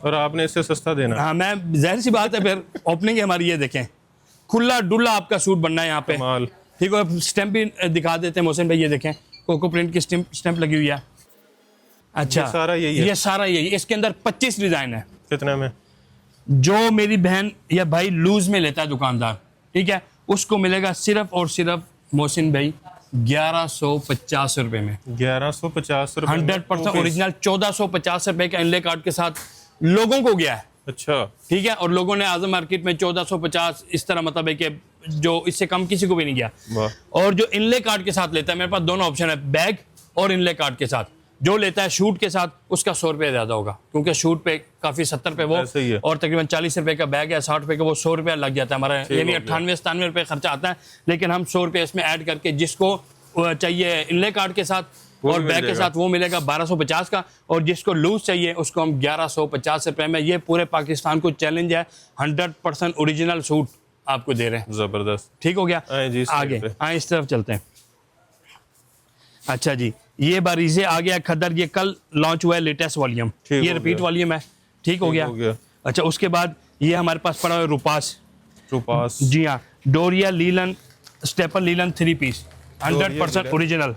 Speaker 2: और आपने इससे सस्ता देना।
Speaker 1: हाँ, मैं, जाहिर सी बात है, फिर ओपनिंग है हमारी। ये देखें, खुला डुल्ला आपका सूट बनना है यहाँ पे,
Speaker 2: कमाल।
Speaker 1: ठीक है। स्टैंप भी दिखा देते हैं मोहसिन भाई, ये देखें, कोको प्रिंट की स्टैंप लगी हुई है। अच्छा,
Speaker 2: ये सारा यही है?
Speaker 1: ये सारा यही। इसके अंदर 25 डिजाइन है।
Speaker 2: कितने में?
Speaker 1: जो मेरी बहन या भाई लूज में लेता है दुकानदार, ठीक है, उसको मिलेगा सिर्फ और सिर्फ मोहसिन भाई 1150 रुपए में,
Speaker 2: 1150 रुपए।
Speaker 1: 100% ओरिजिनल। 1450 रुपए का इनले कार्ड के साथ लोगों को गया है,
Speaker 2: अच्छा,
Speaker 1: ठीक है। और लोगों ने आजम मार्केट में 1450 इस तरह, मतलब है कि जो इससे कम किसी को भी नहीं गया।
Speaker 2: वाह।
Speaker 1: और जो इनले कार्ड के साथ लेता है, मेरे पास दोनों ऑप्शन है, बैग और इनले कार्ड के साथ। जो लेता है शूट के साथ, उसका 100 रुपये ज़्यादा होगा, क्योंकि शूट पे काफ़ी 70 रुपये वो,
Speaker 2: ऐसे ही है।
Speaker 1: और तकरीबन 40 रुपये का बैग है, 60 रुपये का, वो 100 रुपया लग जाता है हमारा, यानी 98-97 रुपये खर्चा आता है। लेकिन हम 100 रुपये इसमें ऐड करके, जिसको चाहिए इनले कार्ड के साथ और बैग के साथ, वो मिलेगा 1250 का, और जिसको लूज चाहिए उसको हम 1150 रुपये में। ये पूरे पाकिस्तान को चैलेंज है, 100% ओरिजिनल सूट आपको दे रहे हैं।
Speaker 2: जबरदस्त।
Speaker 1: ठीक हो गया।
Speaker 2: आए जी, इस
Speaker 1: आगे
Speaker 2: साइड पे।
Speaker 1: आए, इस तरफ चलते हैं। अच्छा जी, ये बारीज़े आ गया खद्दर, ये कल लॉन्च हुआ है, लेटेस्ट वॉल्यूम,
Speaker 2: ठीक
Speaker 1: ये
Speaker 2: हो
Speaker 1: रिपीट
Speaker 2: गया।
Speaker 1: वॉल्यूम है। ठीक हो गया। अच्छा, उसके बाद ये हमारे पास पड़ा हुआ है रुपास।
Speaker 2: रुपास,
Speaker 1: जी हाँ, डोरिया linen staple linen 3 piece, 100% original.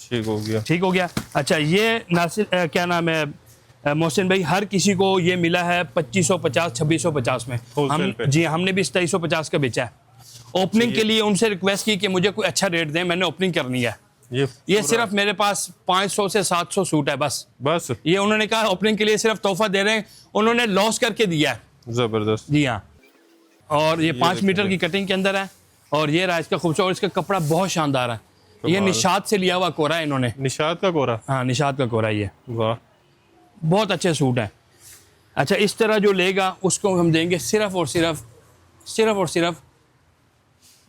Speaker 2: ठीक हो गया।
Speaker 1: ठीक हो गया। अच्छा, ये नासिर क्या नाम है मोहसिन भाई, हर किसी को ये मिला है 2550 2650 में। हम जी, हमने भी 2750 का बेचा है। ओपनिंग के लिए उनसे रिक्वेस्ट की कि मुझे कोई अच्छा रेट दें, मैंने ओपनिंग करनी है। ये सिर्फ मेरे पास 500 से 700 सूट है बस। ये उन्होंने कहा ओपनिंग के लिए सिर्फ तोहफा दे रहे हैं, उन्होंने लॉस करके दिया है।
Speaker 2: जबरदस्त।
Speaker 1: जी हाँ, और ये 5 मीटर की कटिंग के अंदर है, और ये रहा इसका खूबसूरत, और इसका कपड़ा बहुत शानदार है। ये निशात से लिया हुआ कोरा है इन्होंने।
Speaker 2: निशात का कोरा?
Speaker 1: हाँ, निशात का कोरा। ये
Speaker 2: वाह,
Speaker 1: बहुत अच्छे सूट हैं। अच्छा, इस तरह जो लेगा उसको हम देंगे सिर्फ और सिर्फ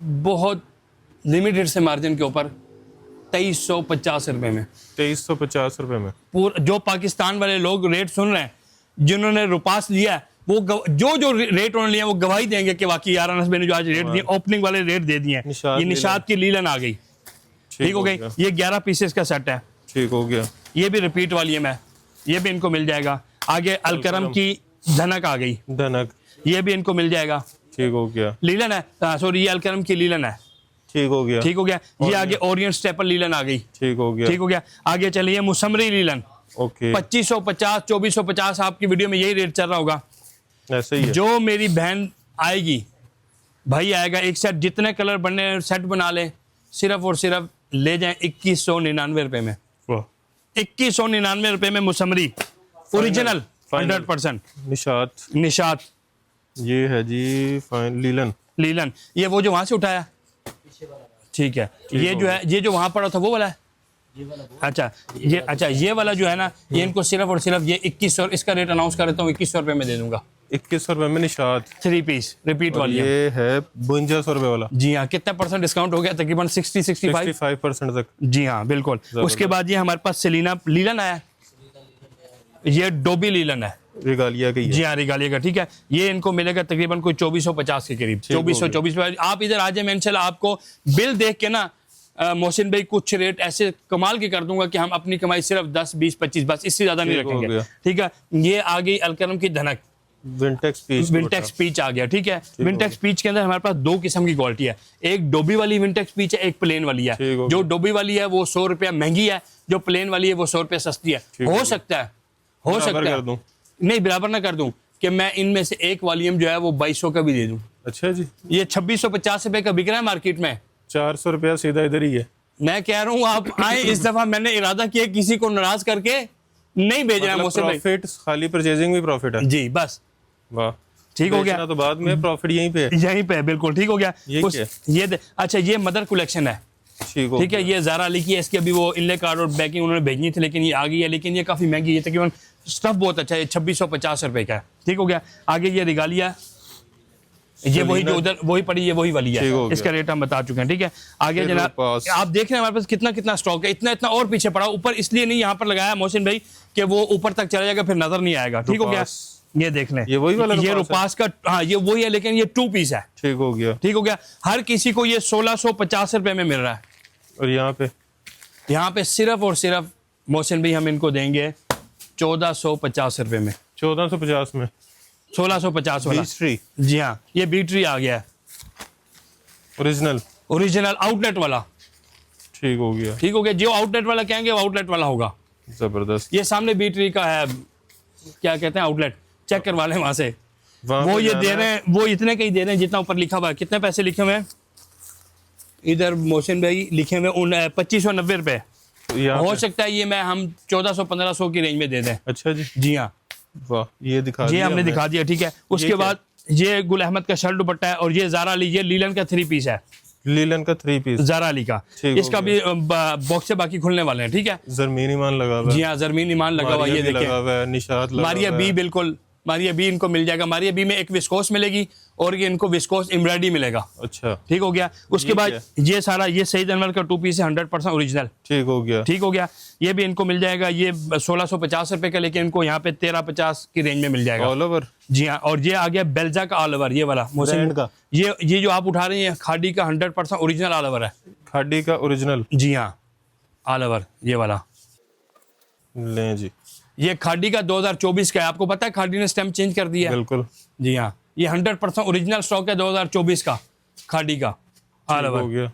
Speaker 1: बहुत लिमिटेड से मार्जिन के ऊपर 2350 रुपये में।
Speaker 2: 2350 रुपये में
Speaker 1: जो पाकिस्तान वाले लोग रेट सुन रहे हैं, जिन्होंने रुपास लिया है, वो जो रेट उन्होंने लिया वो गवाही देंगे कि वाकई यार अनस भाई ने जो आज रेट दिए, ओपनिंग वाले रेट दे दिए हैं। ये निशात की लीलन आ गई। ठीक हो गई। ये 11 पीसेस का सेट है।
Speaker 2: ठीक हो गया।
Speaker 1: ये भी रिपीट वॉल्यूम है, ये भी इनको मिल जाएगा। आगे अलकरम की धनक आ गई,
Speaker 2: धनक,
Speaker 1: ये भी इनको मिल जाएगा।
Speaker 2: ठीक हो गया।
Speaker 1: लीलन है, सॉरी, ये अलकरम की लीलन है।
Speaker 2: ठीक हो गया।
Speaker 1: ठीक हो गया। ये आगे ओरिएंट स्टेपल लीलन आ गई।
Speaker 2: ठीक हो गया।
Speaker 1: ठीक हो गया। आगे चलिए मुसमरी लीलन।
Speaker 2: ओके।
Speaker 1: 2550 2450 आपकी वीडियो में यही रेट चल रहा होगा।
Speaker 2: ऐसे ही है।
Speaker 1: जो मेरी बहन आएगी, भाई आएगा, एक सेट जितने कलर बनने सेट बना ले, सिर्फ और सिर्फ ले जाएं 2199 रुपए में। 2199 रुपए में मुसमरी ओरिजिनल 100% निशात।
Speaker 2: ये है जी फाइन लीलन।
Speaker 1: ये वो जो वहां से उठाया, ठीक है। ये जो है, ये जो वहां पड़ा था वो वाला है। अच्छा, ये वाला जो है ना, ये इनको सिर्फ और सिर्फ ये 2100, इसका रेट अनाउंस कर देता हूँ, 2100 रुपए में दे दूंगा।
Speaker 2: 2100 रुपए में निशात
Speaker 1: 3 पीस रिपीट वाली।
Speaker 2: ये है 5200 रुपए वाला।
Speaker 1: जी हाँ, कितना % डिस्काउंट हो गया? तकरीबन 65%
Speaker 2: तक।
Speaker 1: जी हाँ, बिल्कुल। उसके बाद ये हमारे पास सेलिना लीलन आया, ये डोबी लीलन है,
Speaker 2: रिगालिया का।
Speaker 1: जी हाँ, रिगालिया का। ठीक है, ये इनको मिलेगा तकरीबन कोई 2450 के करीब, 2424। आप इधर आ जाए, मैं इंशाल्लाह आपको बिल देख के ना मोहसिन भाई कुछ रेट ऐसे कमाल के कर दूंगा कि हम अपनी कमाई सिर्फ 10 20 25 बस, इससे ज्यादा नहीं रखेंगे। ठीक है। ये आ गई अलकरम की धनक, विंटेक्स पीच आ गया। ठीक है। विंटेक्स पीच के अंदर हमारे पास 2 किस्म की क्वालिटी है, एक डोबी वाली विंटेक्स पीच है, एक प्लेन वाली है। जो डोबी वाली है वो 100 रुपया महंगी है, जो प्लेन वाली है वो 100 रुपया सस्ती है। हो सकता है नहीं, बराबर ना कर दूं कि मैं इनमें से एक वॉल्यूम जो है वो 2200 का भी दे दूं।
Speaker 2: अच्छा जी।
Speaker 1: ये 2650 रुपए का बिक रहा है मार्केट में,
Speaker 2: 400 रुपया सीधा इधर ही है। मैं
Speaker 1: कह रहा हूँ आप आए, इस दफा मैंने इरादा किया किसी को नाराज करके नहीं भेजना है।
Speaker 2: प्रॉफिट, खाली परचेजिंग भी प्रॉफिट है
Speaker 1: जी, बस।
Speaker 2: वाह।
Speaker 1: ठीक हो गया,
Speaker 2: तो बाद में प्रॉफिट यहीं पे है।
Speaker 1: यहीं पे बिल्कुल ठीक हो गया। अच्छा ये मदर कलेक्शन है, ठीक है, ये ज़ारा अली की है, इसकी अभी वो इनले कार्ड और बैकिंग उन्होंने भेजनी थी लेकिन ये आ गई है, लेकिन ये काफ़ी महंगी है, तकरीबन स्टफ बहुत अच्छा है, 2650 रुपए का है, ठीक हो गया। आगे ये रिगालिया, ये वही जो उधर वही पड़ी, ये वही वाली है, इसका रेट हम बता चुके हैं, ठीक है। आगे जनाब आप देख रहे हैं हमारे पास कितना कितना स्टॉक है, इतना इतना और पीछे पड़ा, ऊपर इसलिए नहीं यहाँ पर लगाया मोहसिन भाई कि वो ऊपर तक चला जाएगा फिर नजर नहीं आएगा, ठीक हो गया। ये देख लें,
Speaker 2: ये वही वाला
Speaker 1: ये रुपास का, हाँ ये वही है, लेकिन ये 2 पीस है,
Speaker 2: ठीक हो गया,
Speaker 1: ठीक हो गया। हर किसी को ये 1650 रुपए में मिल रहा है,
Speaker 2: और यहाँ पे
Speaker 1: सिर्फ और सिर्फ मोहसिन भाई हम इनको देंगे 1450 रुपए में,
Speaker 2: 1450 में
Speaker 1: 1650 वाला, जी हाँ, ये बीट्री आ गया है, ओरिजिनल आउटलेट वाला,
Speaker 2: ठीक हो गया,
Speaker 1: ठीक हो गया। जो आउटलेट वाला कहेंगे वो आउटलेट वाला होगा,
Speaker 2: जबरदस्त।
Speaker 1: ये सामने बीट्री का है, क्या कहते हैं आउटलेट, चेक करवा लें वहां से, वो ये दे रहे हैं, वो इतने का ही दे रहे हैं जितना ऊपर लिखा हुआ है। कितने पैसे लिखे हुए हैं इधर मोहसिन भाई, लिखे हुए 2590 रुपए, हो सकता है ये मैं हम 1400-1500 की रेंज में दे दें।
Speaker 2: अच्छा जी,
Speaker 1: जी हाँ,
Speaker 2: वाह, ये दिखा
Speaker 1: जी हमने दिखा दिया, ठीक है। उसके बाद ये गुल अहमद का शर्ट दुपट्टा है, और ये ज़ारा अली, ये लीलन का 3 पीस है,
Speaker 2: लीलन का 3 पीस
Speaker 1: ज़ारा अली का, इसका भी बॉक्स से बाकी खुलने वाले हैं, ठीक है।
Speaker 2: जरमीन ईमान लगा हुआ है,
Speaker 1: जी हाँ, जरमीन ईमान लगा हुआ, ये देखिए
Speaker 2: निशात लगा,
Speaker 1: मारिया बी, बिल्कुल मारिया बी इनको मिल जाएगा। मारिया बी में एक विस्कोस मिलेगी और ये इनको विस्कोस एम्ब्रॉयडरी मिलेगा,
Speaker 2: अच्छा,
Speaker 1: ठीक हो गया। उसके बाद ये सारा ये सईद अनवर का 2 पीस है, 100% ओरिजिनल,
Speaker 2: ठीक हो गया,
Speaker 1: ठीक हो गया। ये भी इनको मिल जाएगा, ये 1650 रुपए का, लेकिन इनको यहाँ पे 1350 की रेंज में मिल जाएगा,
Speaker 2: ऑल ओवर।
Speaker 1: जी हाँ, और ये आ गया बेल्जा का ऑल ओवर, ये वाला मोहसिन का, ये जो आप उठा रहे हैं खाड़ी का 100% ओरिजिनल ऑल ओवर है,
Speaker 2: खाड़ी का ओरिजिनल,
Speaker 1: जी हाँ, ऑल ओवर ये वाला
Speaker 2: लें जी।
Speaker 1: ये खाड़ी का 2024 का है, आपको पता है खाड़ी ने स्टैम्प चेंज कर दिया है,
Speaker 2: बिल्कुल,
Speaker 1: जी हाँ, ये 100% ओरिजिनल स्टॉक है 2024 का खाड़ी का ऑल ओवर।
Speaker 2: हो गया,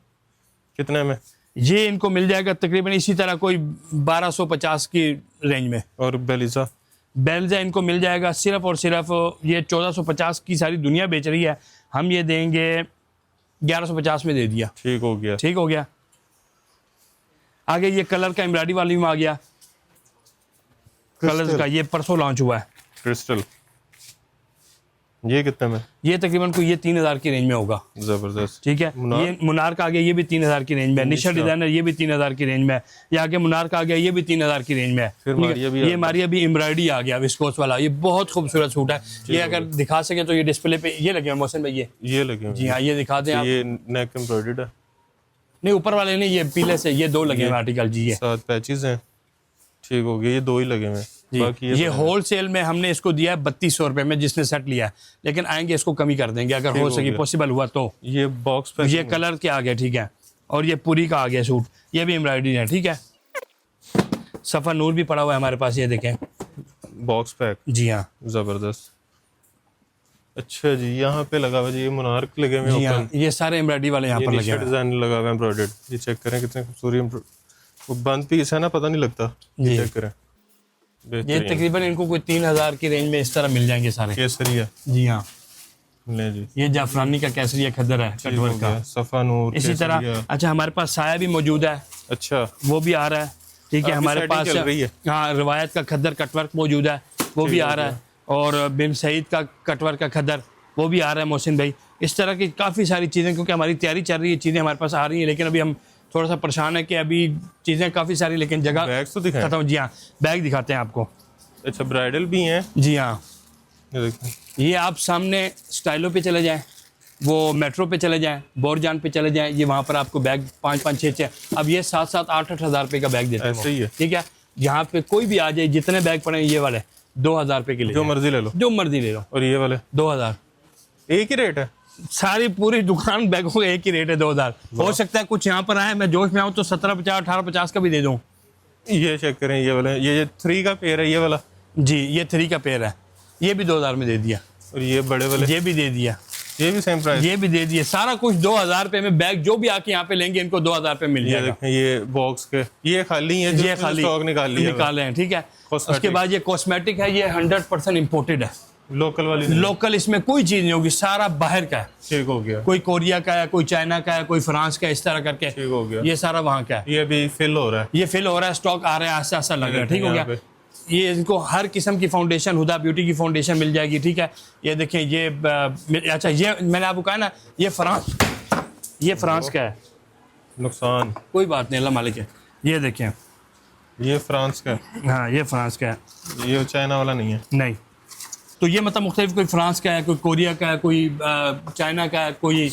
Speaker 2: कितने में?
Speaker 1: ये इनको मिल जाएगा तकरीबन इसी तरह कोई 1250 की रेंज में।
Speaker 2: और बेलिजा
Speaker 1: इनको मिल जाएगा सिर्फ और सिर्फ, ये 1450 की सारी दुनिया बेच रही है, हम ये देंगे 1150 में दे दिया,
Speaker 2: ठीक हो गया,
Speaker 1: ठीक हो गया। आगे ये कलर का एम्ब्रॉयडरी वाली में आ गया, कलर का, ये परसों लॉन्च हुआ है,
Speaker 2: क्रिस्टल, ये कितने में?
Speaker 1: ये तकरीबन कोई ये 3000 की रेंज में होगा,
Speaker 2: जबरदस्त,
Speaker 1: ठीक है। ये मुनार का आ गया, ये भी 3000 की रेंज में है। निशा डिजाइनर ये भी 3000 की रेंज में है। ये आगे मुनार का आ गया, ये भी 3000 की रेंज में है। ये मारिया भी एम्ब्रॉयडरी आ गया विस्कोस वाला, ये बहुत खूबसूरत सूट है। ये अगर दिखा सके तो ये डिस्प्ले पे ये लगे मोहसिन भाई, ये लगे, जी हाँ, ये दिखा दें आप।
Speaker 2: ये नेक एम्ब्रॉयडर्ड है,
Speaker 1: नहीं ऊपर वाले नहीं, ये पीले से ये 2 लगे हुए आर्टिकल, जी ये
Speaker 2: 7 पैचेस हैं, ठीक हो गया, ये 2 ही लगे हुए।
Speaker 1: ये होलसेल में हमने इसको दिया है 3200 रुपए में जिसने सेट लिया है, लेकिन आएंगे इसको कमी कर देंगे अगर हो सके, पॉसिबल हुआ तो।
Speaker 2: ये बॉक्स पे
Speaker 1: ये कलर के आ गया, ठीक है, और ये पूरी का आ गया सूट, ये भी एम्ब्रॉयडरी है, ठीक है। सफा नूर भी पड़ा हुआ है हमारे पास, ये देखें,
Speaker 2: बॉक्स पैक,
Speaker 1: जी हाँ,
Speaker 2: जबरदस्त। अच्छा जी, यहाँ पे लगा हुआ जी, ये मुनार्क लगे हुए
Speaker 1: जी हाँ, ये सारे एम्ब्रॉयडरी वाले यहाँ पर लगे हैं,
Speaker 2: डिजाइन लगा हुआ है एम्ब्रॉयडर्ड, ये चेक करें कितने खूबसूरत, वो बंद पीस है ना, पता नहीं लगता, चेक करें।
Speaker 1: ये तकरीबन इनको कोई 3000 की रेंज में इस तरह मिल जाएंगे सारे,
Speaker 2: केसरिया,
Speaker 1: जी हाँ,
Speaker 2: ले जी,
Speaker 1: ये जाफरानी का केसरिया खद्दर है, कटवर्क का,
Speaker 2: सफा नूर,
Speaker 1: इसी तरह। अच्छा हमारे पास साया भी मौजूद है,
Speaker 2: अच्छा,
Speaker 1: वो भी आ रहा है, ठीक है। हमारे पास हाँ रिवायत का खद्दर कटवर्क मौजूद है, वो भी आ रहा है, और बिन सईद का कटवर्क का खद्दर वो भी आ रहा है मोहसिन भाई। इस तरह की काफ़ी सारी चीज़ें, क्योंकि हमारी तैयारी चल रही है, चीज़ें हमारे पास आ रही हैं, लेकिन अभी हम थोड़ा सा परेशान है कि अभी चीज़ें काफ़ी सारी, लेकिन जगह
Speaker 2: बैग्स तो दिखाएं,
Speaker 1: खत्म। जी हाँ, बैग दिखाते हैं आपको।
Speaker 2: अच्छा, ब्राइडल भी हैं,
Speaker 1: जी हाँ,
Speaker 2: ये देखें,
Speaker 1: ये आप सामने स्टाइलो पे चले जाएं, वो मेट्रो पे चले जाएं, बोरजान पे चले जाएं, ये वहाँ पर आपको बैग 5-5-6-6, अब ये 7-7 8-8 हज़ार रुपये का बैग देते हैं,
Speaker 2: ऐसे ही है,
Speaker 1: ठीक है। यहाँ पे कोई भी आ जाए, जितने बैग पड़े ये वाले 2000 रुपये के लिए,
Speaker 2: जो मर्जी ले लो,
Speaker 1: जो मर्जी ले लो।
Speaker 2: और ये वाले
Speaker 1: 2000,
Speaker 2: एक ही रेट है,
Speaker 1: सारी पूरी दुकान बैगों का एक ही रेट है 2000। हो सकता है कुछ यहाँ पर आए, मैं जोश में आऊँ तो 1750 1850 का भी दे दूँ।
Speaker 2: ये चेक करें, ये वाले, ये 3 का पेयर है, ये वाला,
Speaker 1: जी ये 3 का पेयर है, ये भी 2000 में दे दिया,
Speaker 2: और ये बड़े वाले,
Speaker 1: ये भी दे दिया,
Speaker 2: ये भी सेम प्राइस,
Speaker 1: ये भी दे दिया, सारा कुछ 2000 रुपये में। बैग जो भी आके यहाँ पे लेंगे इनको 2000 रुपये मिल जाएगा।
Speaker 2: देखें, ये बॉक्स के ये खाली है,
Speaker 1: ये खाली
Speaker 2: स्टॉक निकाले
Speaker 1: हैं, ठीक है। उसके बाद ये कॉस्मेटिक है, ये 100% इम्पोर्टेड है,
Speaker 2: लोकल वाली,
Speaker 1: लोकल इसमें कोई चीज़ नहीं होगी, सारा बाहर का है,
Speaker 2: ठीक हो गया।
Speaker 1: कोई कोरिया का है, कोई चाइना का है, कोई फ्रांस का है, इस तरह करके,
Speaker 2: ठीक हो गया।
Speaker 1: ये सारा वहाँ का है।
Speaker 2: ये अभी फिल हो रहा है,
Speaker 1: ये फिल हो रहा है, स्टॉक आ रहा है, आस्ता आस्ता लग रहा है, ठीक हो गया। ये इनको हर किस्म की फाउंडेशन, हुदा ब्यूटी की फाउंडेशन मिल जाएगी, ठीक है। ये देखें, ये अच्छा, ये मैंने आपको कहा ना, ये फ्रांस का है।
Speaker 2: नुकसान,
Speaker 1: कोई बात नहीं, अल्लाह मालिक है। ये देखें,
Speaker 2: ये फ्रांस का है।
Speaker 1: हाँ ये फ्रांस का है,
Speaker 2: ये चाइना वाला नहीं है।
Speaker 1: नहीं। तो ये मतलब मुख्तलिफ, कोई फ्रांस का है, कोई कोरिया का है, कोई चाइना का है, कोई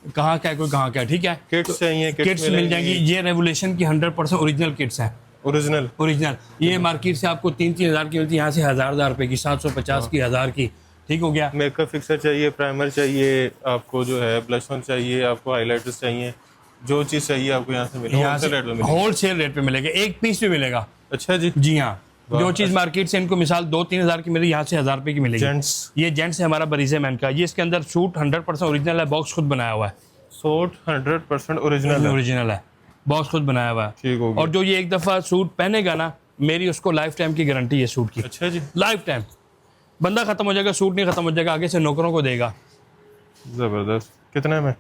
Speaker 1: कहाँ का है, कोई कहाँ का है, ठीक है।
Speaker 2: किट्स चाहिए,
Speaker 1: किट्स मिल जाएंगी। ये रेवोल्यूशन की 100% ओरिजिनल किट्स हैं।
Speaker 2: ओरिजिनल।
Speaker 1: ये मार्केट से आपको 3-3 हज़ार की मिलती है, यहाँ से 1000 रुपए की, 750 की, 1000 की, ठीक हो गया।
Speaker 2: मेकअप फिक्सर चाहिए, प्राइमर चाहिए आपको, जो है ब्लश ऑन चाहिए आपको, हाइलाइटर्स चाहिए, जो चीज़ चाहिए आपको यहाँ से मिलेगा, होलसेल रेट में मिलेगा।
Speaker 1: होलसेल रेट पे मिलेगा, एक पीस भी मिलेगा।
Speaker 2: अच्छा जी।
Speaker 1: जी हाँ, जो चीज़ मार्केट से इनको मिसाल 2-3 हज़ार की मिलेगी, यहाँ से 1000 रुपए की मिलेगी।
Speaker 2: जेंट्स,
Speaker 1: ये जेंट्स है हमारा बरीज़े मैन का। ये इसके अंदर सूट 100% ओरिजिनल है, बॉक्स खुद बनाया हुआ है।
Speaker 2: सूट 100% ओरिजिनल है,
Speaker 1: बॉक्स खुद बनाया हुआ है।
Speaker 2: ठीक हो गया।
Speaker 1: और जो ये एक दफ़ा सूट पहनेगा ना, मेरी उसको लाइफ टाइम की गारंटी है सूट की।
Speaker 2: अच्छा जी।
Speaker 1: लाइफ टाइम, बंदा ख़त्म हो जाएगा, सूट नहीं ख़त्म हो जाएगा, आगे से नौकरों को देगा।
Speaker 2: ज़बरदस्त। कितने में?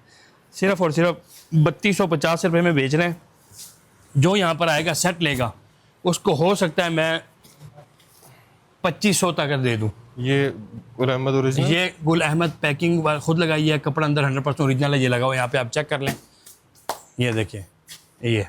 Speaker 1: सिर्फ और सिर्फ 3250 रुपये में बेच रहे हैं। जो यहाँ पर आएगा सेट लेगा, उसको हो सकता है मैं 2500 तक दे दूँ।
Speaker 2: ये गुल अहमद ओरिजिनल,
Speaker 1: ये गुल अहमद पैकिंग खुद लगाई है, कपड़ा अंदर 100% ओरिजिनल है। ये लगा हुआ यहाँ पे, आप चेक कर लें। ये देखिए, ये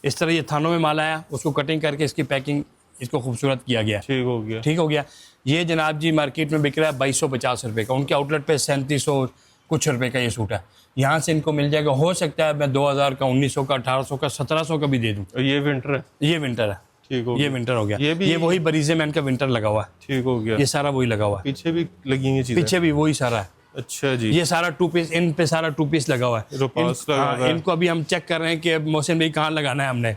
Speaker 1: इस तरह ये थानों में माल आया, उसको कटिंग करके इसकी पैकिंग, इसको खूबसूरत किया गया।
Speaker 2: ठीक हो गया।
Speaker 1: ठीक हो गया। ये जनाब जी मार्केट में बिक रहा है 2250 रुपये का, उनके आउटलेट पे 3700 कुछ रुपए का ये सूट है। यहाँ से इनको मिल जाएगा, हो सकता है मैं 2000 का, 1900 का, 1800 का, 1700 का भी दे दूँ।
Speaker 2: ये विंटर है?
Speaker 1: ये विंटर है।
Speaker 2: ठीक हो
Speaker 1: ये
Speaker 2: गया।
Speaker 1: विंटर हो गया।
Speaker 2: ये भी,
Speaker 1: ये वही बरीज़े मैन का विंटर लगा हुआ है।
Speaker 2: ठीक हो गया।
Speaker 1: ये सारा वही लगा हुआ है।
Speaker 2: पीछे भी लगी हैं चीजें?
Speaker 1: पीछे भी वही सारा है।
Speaker 2: अच्छा जी।
Speaker 1: ये सारा 2 पीस, इन पे सारा 2 पीस लगा हुआ है।
Speaker 2: रुपास लगा हुआ है।
Speaker 1: इनको अभी हम चेक कर रहे हैं कि मोहसिन भाई कहाँ लगाना है हमने।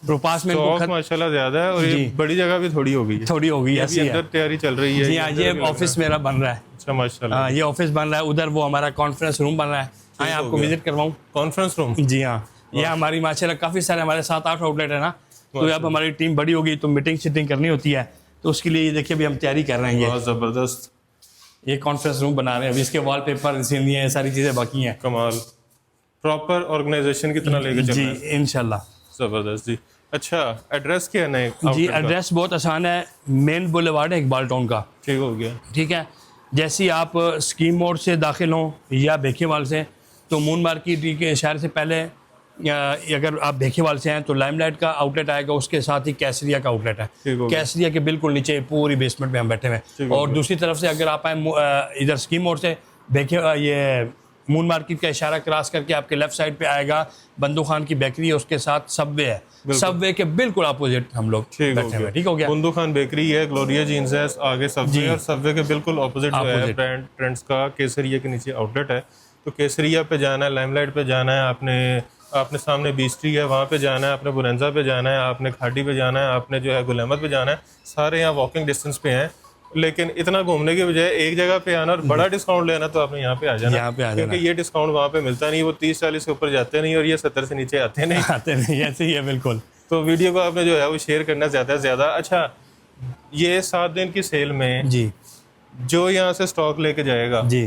Speaker 1: रुपास में इनको
Speaker 2: स्टॉक माशाल्लाह ज्यादा है, और ये
Speaker 1: जी।
Speaker 2: बड़ी जगह भी थोड़ी हो गई है।
Speaker 1: थोड़ी हो गई,
Speaker 2: ये
Speaker 1: ऐसी
Speaker 2: भी
Speaker 1: है।
Speaker 2: अंदर तैयारी चल रही है।
Speaker 1: जी हाँ, ये ऑफिस मेरा बन रहा है।
Speaker 2: अच्छा माशाल्लाह।
Speaker 1: हाँ, ये ऑफिस बन रहा है। उधर वो हमारा कॉन्फ्रेंस रूम बन रहा है। आए आपको विजिट करवाऊँ?
Speaker 2: Conference room?
Speaker 1: जी हाँ, ये हमारी माशाल्लाह काफ़ी सारे, हमारे 7-8 आउटलेट है ना, तो अब हमारी टीम बड़ी हो गई, तो मीटिंग शीटिंग करनी होती है, तो उसके लिए ये देखिए अभी हम तैयारी कर रहे हैं।
Speaker 2: बहुत जबरदस्त।
Speaker 1: ये कॉन्फ्रेंस रूम बना रहे हैं अभी, इसके वॉलपेपर सीनी है, सारी चीज़ें बाकी हैं।
Speaker 2: कमाल। प्रॉपर ऑर्गेनाइजेशन की तरह लेके चल
Speaker 1: जी
Speaker 2: रहे हैं।
Speaker 1: इंशाल्लाह।
Speaker 2: जबरदस्त जी। अच्छा, एड्रेस क्या है नए
Speaker 1: जी
Speaker 2: outlet का?
Speaker 1: एड्रेस बहुत आसान है, मेन बुलेवार्ड है इकबाल टाउन का।
Speaker 2: ठीक हो गया।
Speaker 1: ठीक है, जैसे ही आप स्कीम मोड़ से दाखिल हों या भेखेवाल से, तो मून मार्केट के शहर से पहले अगर आप भेखेवाल से हैं तो लाइमलाइट का आउटलेट आएगा, उसके साथ ही कैसरिया का आउटलेट है।
Speaker 2: ठीक हो गया।
Speaker 1: कैसरिया के बिल्कुल नीचे पूरी बेसमेंट में हम बैठे हुए हैं। और दूसरी तरफ से अगर आप आए इधर स्कीम मोड़ से, ये मून मार्केट का इशारा क्रॉस करके आपके लेफ्ट साइड पे आएगा बंदू खान की बेकरी है, उसके साथ सबवे है। सबवे के बिल्कुल अपोजिट हम लोग बैठे हुए। ठीक हो गया।
Speaker 2: बंदू खान बेकरी है, ग्लोरिया जीन्स है, आगे सबवे, और सबवे के बिल्कुल ऑपोजिट जो है ब्रांड ट्रेंड्स का केसरिया के नीचे आउटलेट है। तो केसरिया पे जाना है, लाइमलाइट पे जाना है, आपने सामने बीस्ट्री है वहाँ पे जाना है, आपने बुरंजा पे जाना है, आपने खाड़ी पे जाना है, आपने जो है गुल अहमद पे जाना है, सारे यहाँ वॉकिंग डिस्टेंस पे हैं। लेकिन इतना घूमने के बजाय एक जगह पे आना और बड़ा डिस्काउंट लेना, तो आपने यहाँ पे आ जाना, क्योंकि ये डिस्काउंट वहाँ पे मिलता नहीं, वो 30-40 के ऊपर जाते नहीं, और ये 70 से नीचे आते नहीं।
Speaker 1: ऐसे ही है बिल्कुल।
Speaker 2: तो वीडियो को आपने जो है वो शेयर करना ज़्यादा से ज़्यादा। अच्छा, ये 7 दिन की सेल में
Speaker 1: जी
Speaker 2: जो यहाँ से स्टॉक लेके जाएगा,
Speaker 1: जी,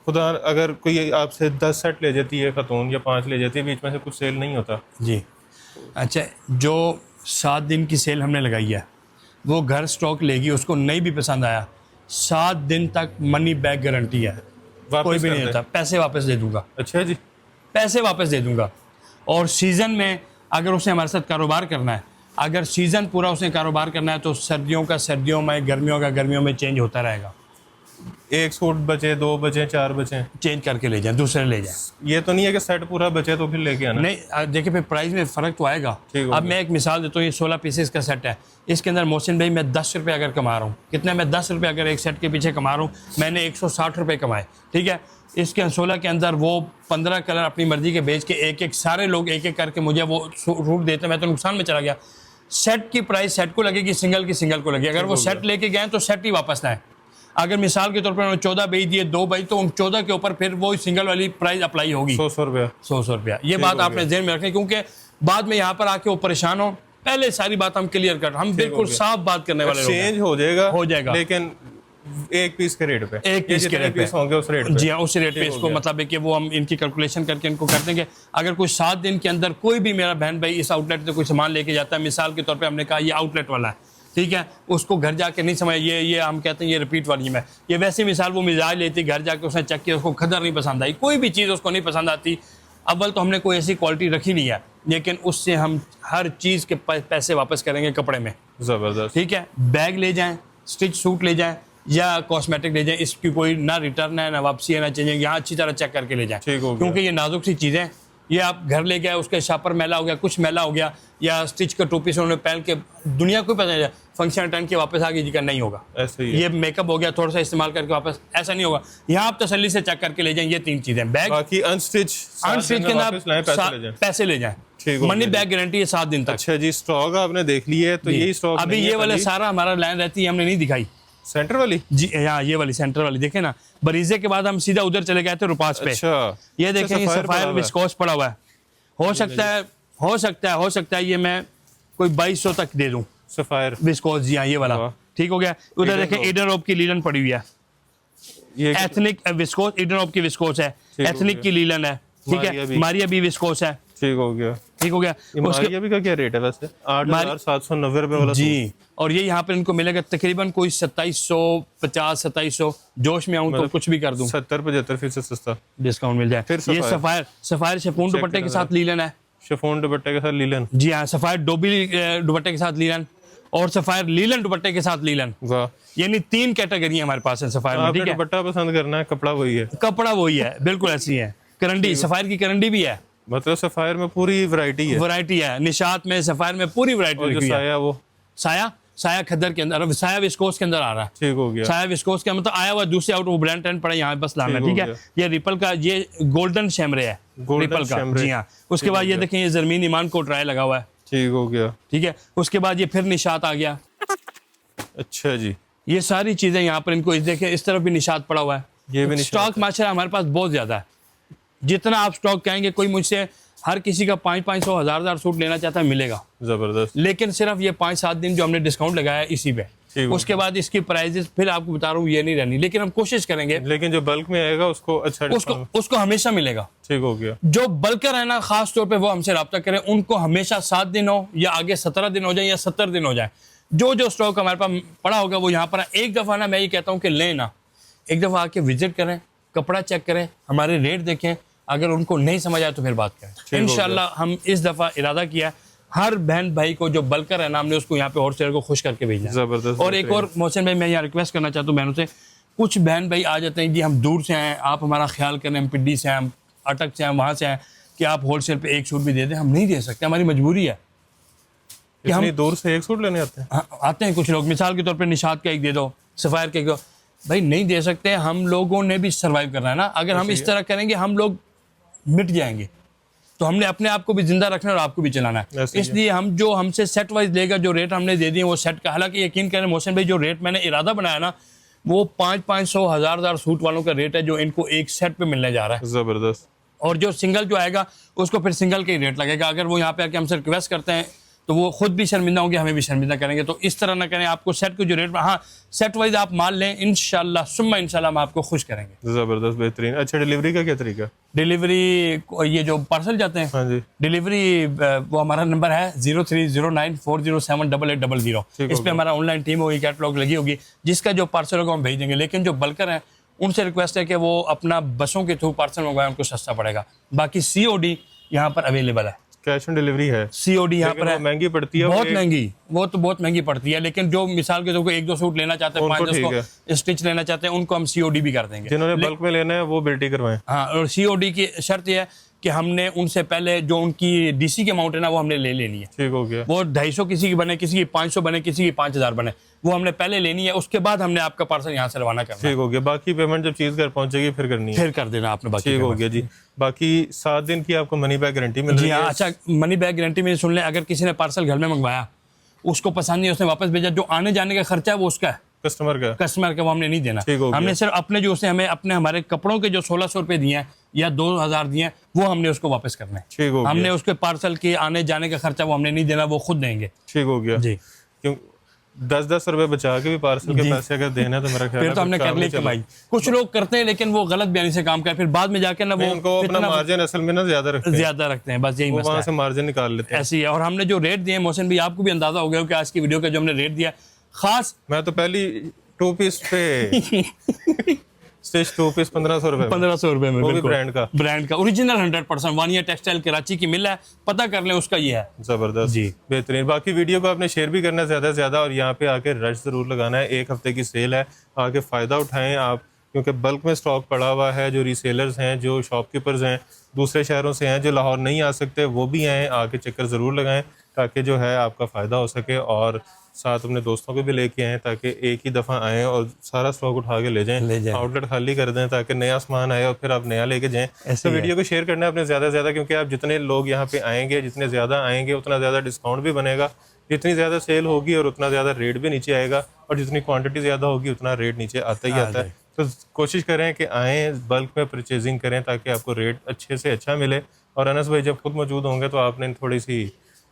Speaker 2: खुदा अगर कोई आपसे 10 सेट ले जाती है खातून, या 5 ले जाती है, बीच में से कुछ सेल नहीं होता
Speaker 1: जी। अच्छा, जो 7 दिन की सेल हमने लगाई है, वो घर स्टॉक लेगी, उसको नहीं भी पसंद आया, 7 दिन तक मनी बैक गारंटी है, कोई भी नहीं होता, पैसे वापस दे दूंगा।
Speaker 2: अच्छा जी,
Speaker 1: पैसे वापस दे दूंगा। और सीज़न में अगर उसने हमारे साथ कारोबार करना है, अगर सीज़न पूरा उसने कारोबार करना है, तो सर्दियों का सर्दियों में, गर्मियों का गर्मियों में चेंज होता रहेगा।
Speaker 2: एक सूट बचे, 2 बचे, 4 बचे,
Speaker 1: चेंज करके ले जाएं, दूसरे ले जाएं।
Speaker 2: ये तो नहीं है कि सेट पूरा बचे तो फिर लेके आना।
Speaker 1: नहीं, देखिए फिर प्राइस में फ़र्क तो आएगा। अब मैं एक मिसाल देता हूँ, ये 16 पीसेस का सेट है, इसके अंदर मोहसिन भाई मैं 10 रुपये अगर कमा रहा हूँ, कितना, मैं 10 रुपये अगर एक सेट के पीछे कमा रहा हूँ, मैंने 160 रुपये कमाए। ठीक है, इसके 16 के अंदर वो 15 कलर अपनी मर्जी के बेच के एक सारे लोग एक करके मुझे वो रूट देते, मैं तो नुकसान में चला गया। सेट की प्राइस सेट को लगेगी, सिंगल की सिंगल को लगेगी। अगर वो सेट लेके गए तो सेट ही वापस ना आए। अगर मिसाल के तौर पर उन्होंने 14 बेच दिए, 2 बेच, तो उन 14 के ऊपर फिर वो सिंगल वाली प्राइस अप्लाई होगी,
Speaker 2: 100 रुपया।
Speaker 1: 100 रुपया। ये बात आपने ध्यान में रखनी, क्योंकि बाद में यहाँ पर आके वो परेशान हो। पहले सारी बात हम क्लियर कर, हम बिल्कुल साफ बात करने वाले लोग हैं।
Speaker 2: चेंज हो जाएगा, लेकिन एक पीस के रेट पे,
Speaker 1: एक पीस के रेट पे
Speaker 2: होंगे उस रेट पे।
Speaker 1: जी हाँ, उस रेट पे। इसको मतलब है कि वो हम इनकी कैलकुलेशन करके इनको कर देंगे। अगर कोई 7 दिन के अंदर कोई भी मेरा बहन भाई इस आउटलेट से कोई सामान लेके जाता है, मिसाल के तौर पे हमने कहा ये आउटलेट वाला है, ठीक है, उसको घर जाके नहीं समझ, ये हम कहते हैं ये रिपीट वाली में, ये वैसी मिसाल वो मिजाज लेती, घर जाके उसने चेक किया, उसको खदर नहीं पसंद आई, कोई भी चीज़ उसको नहीं पसंद आती। अव्वल तो हमने कोई ऐसी क्वालिटी रखी नहीं है, लेकिन उससे हम हर चीज़ के पैसे वापस करेंगे कपड़े में।
Speaker 2: ज़बरदस्त।
Speaker 1: ठीक है, बैग ले जाएं, स्टिच सूट ले जाएं या कॉस्मेटिक ले जाएं, इसकी कोई ना रिटर्न है ना वापसी है ना चेंजिंग, यहाँ अच्छी तरह चेक करके ले जाएं,
Speaker 2: ठीक हो गया।
Speaker 1: क्योंकि ये नाजुक सी चीज़ें, ये आप घर ले गए उसके शापर मैला हो गया, कुछ मैला हो गया, या स्टिच का टोपी से उन्होंने पहन के दुनिया को पता नहीं, फंक्शन अटेंड के वापस आगे जी का नहीं होगा।
Speaker 2: ऐसे ही है।
Speaker 1: ये मेकअप हो गया, थोड़ा सा इस्तेमाल करके वापस, ऐसा नहीं होगा। यहाँ आप तसल्ली से चेक करके ले जाएं। ये 3 चीज़ें, बैग
Speaker 2: बाकी अनस्टिच
Speaker 1: के अंदर पैसे ले जाएं,
Speaker 2: ठीक हो
Speaker 1: मनी
Speaker 2: गया
Speaker 1: बैग गारंटी है 7 दिन तक।
Speaker 2: अच्छा जी, स्टॉक आपने देख लिया है, तो यही स्टॉक
Speaker 1: अभी ये वाला सारा हमारा लाइन रहती है, हमने नहीं दिखाई
Speaker 2: सेंटर वाली
Speaker 1: जी। यहाँ ये वाली सेंटर वाली देखे ना, बरीजे के बाद हम सीधा उधर चले गए थे रुपास पे।
Speaker 2: अच्छा,
Speaker 1: ये देखें, ये
Speaker 2: सफायर
Speaker 1: सफायर
Speaker 2: पड़ा हुआ है।
Speaker 1: विस्कोस पड़ा हुआ है, हो सकता है ये मैं कोई 2200 तक दे दूं
Speaker 2: सफायर
Speaker 1: विस्कोस जी। हाँ, ये वाला
Speaker 2: वाह।
Speaker 1: ठीक हो गया। उधर
Speaker 2: ईडन
Speaker 1: देखें
Speaker 2: रोब।
Speaker 1: ईडन रोब की लीलन पड़ी हुई है,
Speaker 2: ये
Speaker 1: एथनिक विस्कोस, ईडन रोब की विस्कोस है,
Speaker 2: ठीक हो
Speaker 1: एथनिक
Speaker 2: गया।
Speaker 1: की लीलन है, ठीक
Speaker 2: मारिया
Speaker 1: है,
Speaker 2: भी।
Speaker 1: मारिया भी विस्कोस है,
Speaker 2: ठीक हो गया।
Speaker 1: ठीक हो गया।
Speaker 2: ये मारिया भी का क्या रेट है वैसे? 8,790 रुपए वाला
Speaker 1: जी, और ये यहाँ पे इनको मिलेगा तकरीबन कोई 2750 2700, जोश में आऊँ तो
Speaker 2: मतलब
Speaker 1: कुछ भी कर दूं,
Speaker 2: 70-75% सस्ता
Speaker 1: डिस्काउंट मिल जाए।
Speaker 2: फिर
Speaker 1: ये सफायर शिफॉन
Speaker 2: चेक
Speaker 1: दुपट्टे के
Speaker 2: करा
Speaker 1: साथ लीलन है
Speaker 2: शिफॉन दुपट्टे के साथ लीलन।
Speaker 1: जी हाँ, सफायर डोबी दुपट्टे के साथ लीलन और सफायर लीलन दुपट्टे के साथ लीलन,
Speaker 2: वाह,
Speaker 1: यानी 3 कैटेगरी हमारे पास है सफायर में।
Speaker 2: आपने
Speaker 1: ठीक है,
Speaker 2: दुपट्टा पसंद करना है, कपड़ा वही है,
Speaker 1: कपड़ा वही है, बिल्कुल ऐसी है। करंडी, सफायर की करंडी भी है,
Speaker 2: मतलब सफायर में पूरी वैरायटी है।
Speaker 1: वैरायटी है। निशात में सफायर में पूरी
Speaker 2: और
Speaker 1: वैरायटी
Speaker 2: जो
Speaker 1: रखी है।
Speaker 2: साया वो
Speaker 1: साया खद्दर के अंदर, साया विस्कोस के अंदर आ रहा है।
Speaker 2: ठीक हो गया।
Speaker 1: साया विस्कोस के मतलब आया हुआ दूसरे आउट, वो ब्रांड ट्रेंड पड़ा यहाँ बस लाना,
Speaker 2: ठीक
Speaker 1: ठीक
Speaker 2: हो
Speaker 1: है। ये रिपल का, ये गोल्डन शैमरे है,
Speaker 2: गोल्डन
Speaker 1: रिपल का
Speaker 2: शैमरे।
Speaker 1: जी हाँ। उसके बाद ये देखें, ये जरमीन ईमान को ट्राई लगा हुआ है,
Speaker 2: ठीक हो गया।
Speaker 1: ठीक है। उसके बाद ये फिर निशात आ गया।
Speaker 2: अच्छा जी,
Speaker 1: ये सारी चीजें यहाँ पर इनको देखें, इस तरफ भी निशात पड़ा हुआ है।
Speaker 2: ये भी निशात
Speaker 1: स्टॉक माशाल्लाह हमारे पास बहुत ज्यादा है, जितना आप स्टॉक कहेंगे। कोई मुझसे हर किसी का 500-500 1000 सूट लेना चाहता है, मिलेगा,
Speaker 2: जबरदस्त।
Speaker 1: लेकिन सिर्फ ये 5-7 दिन जो हमने डिस्काउंट लगाया है इसी पे।
Speaker 2: ठीक हो
Speaker 1: उसके बाद इसकी प्राइजेस फिर आपको बता रहा हूँ ये नहीं रहनी, लेकिन हम कोशिश करेंगे,
Speaker 2: लेकिन जो बल्क में आएगा उसको अच्छा
Speaker 1: उसको हमेशा मिलेगा।
Speaker 2: ठीक हो गया।
Speaker 1: जो बल्कर है ना, खास तौर पे वो हमसे रब्ता करें, उनको हमेशा 7 दिन हो या आगे 17 दिन हो जाए या 70 दिन हो जाए, जो स्टॉक हमारे पास पड़ा होगा वो यहाँ पर है। एक दफ़ा ना मैं ये कहता हूँ कि लें ना, एक दफ़ा आके विजिट करें, कपड़ा चेक करें, हमारे रेट देखें, अगर उनको नहीं समझ आए तो फिर बात करें। इंशाल्लाह हम इस दफ़ा इरादा किया, हर बहन भाई को जो बल्कर है ना, हमने उसको यहाँ पे होलसेलर को खुश करके भेजना।
Speaker 2: जबरदस्त।
Speaker 1: और एक और मोहसिन भाई, मैं यहाँ रिक्वेस्ट करना चाहता हूँ बहनों से, कुछ बहन भाई आ जाते हैं जी हम दूर से हैं, आप हमारा ख्याल करें, हम पिड्डी से हैं, हम अटक से हैं, वहाँ से हैं, कि आप होलसेल पे एक सूट भी दे दें। हम नहीं दे सकते, हमारी मजबूरी है
Speaker 2: कि हम दूर से एक सूट लेने आते हैं।
Speaker 1: हाँ, आते हैं कुछ लोग, मिसाल के तौर पे निशात का एक दे दो, सफ़ायर का एक दो, भाई नहीं दे सकते। हम लोगों ने भी सर्वाइव करना है ना, अगर हम इस तरह करेंगे हम लोग मिट जाएंगे। तो हमने अपने आप को भी जिंदा रखना है और आपको भी चलाना है। इसलिए हम जो हमसे सेट वाइज लेगा, जो रेट हमने दे दिए वो सेट का, हालांकि यकीन करें मोहसिन भाई, जो रेट मैंने इरादा बनाया ना, वो 500-500 1000 सूट वालों का रेट है जो इनको एक सेट पे मिलने जा रहा है।
Speaker 2: जबरदस्त।
Speaker 1: और जो सिंगल जो आएगा उसको फिर सिंगल का ही रेट लगेगा। अगर वो यहाँ पे आके हमसे रिक्वेस्ट करते हैं तो वो खुद भी शर्मिंदा होंगे, हमें भी शर्मिंदा करेंगे। तो इस तरह ना करें, आपको सेट को जो रेट, हाँ सेट वाइज आप माल लें, इंशाल्लाह सुम्मा इंशाल्लाह हम आपको खुश करेंगे।
Speaker 2: जबरदस्त, बेहतरीन। अच्छा, डिलीवरी का क्या तरीका?
Speaker 1: डिलीवरी, ये जो पार्सल जाते हैं,
Speaker 2: हाँ जी,
Speaker 1: डिलीवरी वो हमारा नंबर है 0309407800। इस पे हमारा ऑनलाइन टीम होगी, कैटलॉग लगी होगी, जिसका जो पार्सल होगा हम भेज देंगे। लेकिन जो बल्कर हैं उनसे रिक्वेस्ट है कि वो अपना बसों के थ्रू पार्सल मंगवाएं, उनको सस्ता पड़ेगा। बाकी COD यहाँ पर अवेलेबल है,
Speaker 2: कैश ऑन डिलीवरी है।
Speaker 1: COD यहाँ पर है,
Speaker 2: महंगी पड़ती है,
Speaker 1: बहुत महंगी, वो तो बहुत महंगी पड़ती है। लेकिन जो मिसाल के तौर पर 1-2 सूट लेना चाहते हैं, 5-10 स्टिच लेना चाहते हैं, उनको हम COD भी कर देंगे।
Speaker 2: जिन्होंने बल्क में लेना है वो बिल्टी करवाएं।
Speaker 1: हाँ, और COD की शर्त यह है कि हमने उनसे पहले जो उनकी DC की अमाउंट है ना, वो हमने ले लेनी है।
Speaker 2: ठीक हो गया।
Speaker 1: वो 250 किसी की बने, किसी की 500 बने, किसी की 5000 बने, वो हमने पहले लेनी है। उसके बाद हमने आपका पार्सल यहाँ से रवाना करना है।
Speaker 2: ठीक हो गया। बाकी पेमेंट जब चीज घर पहुंचेगी फिर करनी है,
Speaker 1: फिर कर देना आपने बाकी।
Speaker 2: ठीक हो गया जी। बाकी 7 दिन की आपको मनी बैक गारंटी मिल
Speaker 1: जी
Speaker 2: रही है।
Speaker 1: हाँ, अच्छा मनी बैक गारंटी में सुन लें, अगर किसी ने पार्सल घर में मंगवाया, उसको पसंद नहीं, उसने वापस भेजा, जो आने जाने का खर्चा है वो उसका है,
Speaker 2: कस्टमर का
Speaker 1: वो हमने नहीं देना।
Speaker 2: ठीक हो गया।
Speaker 1: हमने सिर्फ अपने जो उसने हमें अपने हमारे कपड़ों के जो 1600 रुपए दिए हैं या 2000 दिए हैं, वो हमने उसको वापस करना है।
Speaker 2: ठीक हो गया।
Speaker 1: हमने उसके पार्सल के आने जाने का खर्चा वो हमने नहीं देना, वो खुद देंगे।
Speaker 2: ठीक हो गया
Speaker 1: जी।
Speaker 2: क्यों 10-10 रुपए बचा के भी पार्सल के पैसे अगर देना है तो मेरा ख्याल
Speaker 1: फिर
Speaker 2: है
Speaker 1: तो हमने कर ली कमाई। कुछ लोग करते हैं लेकिन वो गलत बयानी से काम कर, फिर बाद में जाके ना वो
Speaker 2: उनको अपना मार्जिन असल में ना ज्यादा
Speaker 1: रखते हैं, बस यही
Speaker 2: वो
Speaker 1: मसला
Speaker 2: वहां
Speaker 1: है।
Speaker 2: से मार्जिन निकाल लेते हैं।
Speaker 1: ऐसी है। और हमने जो रेट दिए मोहसिन भाई, आपको भी अंदाजा हो गया कि आज की वीडियो का जो हमने रेट दिया खास,
Speaker 2: मैं तो पहली 2 पीस पे स्टिच 2 पीस 1500 रुपए
Speaker 1: 1500 रुपए में,
Speaker 2: वो भी
Speaker 1: बिल्कुल
Speaker 2: ब्रांड का
Speaker 1: ओरिजिनल 100% 1 ईयर टेक्सटाइल कराची की मिल है, पता कर लें उसका ये है।
Speaker 2: जबरदस्त
Speaker 1: जी।
Speaker 2: बेहतरीन। बाकी वीडियो को आपने शेयर भी करना है ज्यादा से ज्यादा, और यहाँ पे आके रश जरूर लगाना है। 1 हफ्ते की सेल है, आके फायदा उठाएं आप, क्योंकि बल्क में स्टॉक पड़ा हुआ है। जो रीसेलर्स हैं, जो शॉपकीपर्स हैं, दूसरे शहरों से हैं, जो लाहौर नहीं आ सकते, वो भी आएँ, आके चक्कर ज़रूर लगाएं ताकि जो है आपका फ़ायदा हो सके, और साथ अपने दोस्तों को भी लेके आएँ ताकि एक ही दफ़ा आएँ और सारा स्टॉक उठा के ले जाएं, आउटलेट खाली कर दें ताकि नया सामान आए और फिर आप नया लेके जाएं। तो वीडियो को शेयर करना है अपने ज़्यादा से ज़्यादा, क्योंकि आप जितने लोग यहाँ पे आएंगे, जितने ज़्यादा आएंगे उतना ज़्यादा डिस्काउंट भी बनेगा, जितनी ज़्यादा सेल होगी और उतना ज़्यादा रेट भी नीचे आएगा, और जितनी क्वांटिटी ज़्यादा होगी उतना रेट नीचे आता ही आता है। तो कोशिश करें कि आएँ, बल्क में परचेजिंग करें ताकि आपको रेट अच्छे से अच्छा मिले। और अनस भाई जब खुद मौजूद होंगे तो आपने थोड़ी सी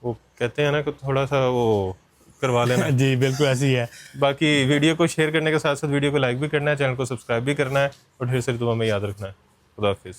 Speaker 2: वो कहते हैं ना कि थोड़ा सा वो करवा लेना।
Speaker 1: जी बिल्कुल ऐसी है।
Speaker 2: बाकी वीडियो को शेयर करने के साथ साथ वीडियो को लाइक भी करना है, चैनल को सब्सक्राइब भी करना है, और ढेर सारी दुआ में याद रखना है। खुदा हाफिज़।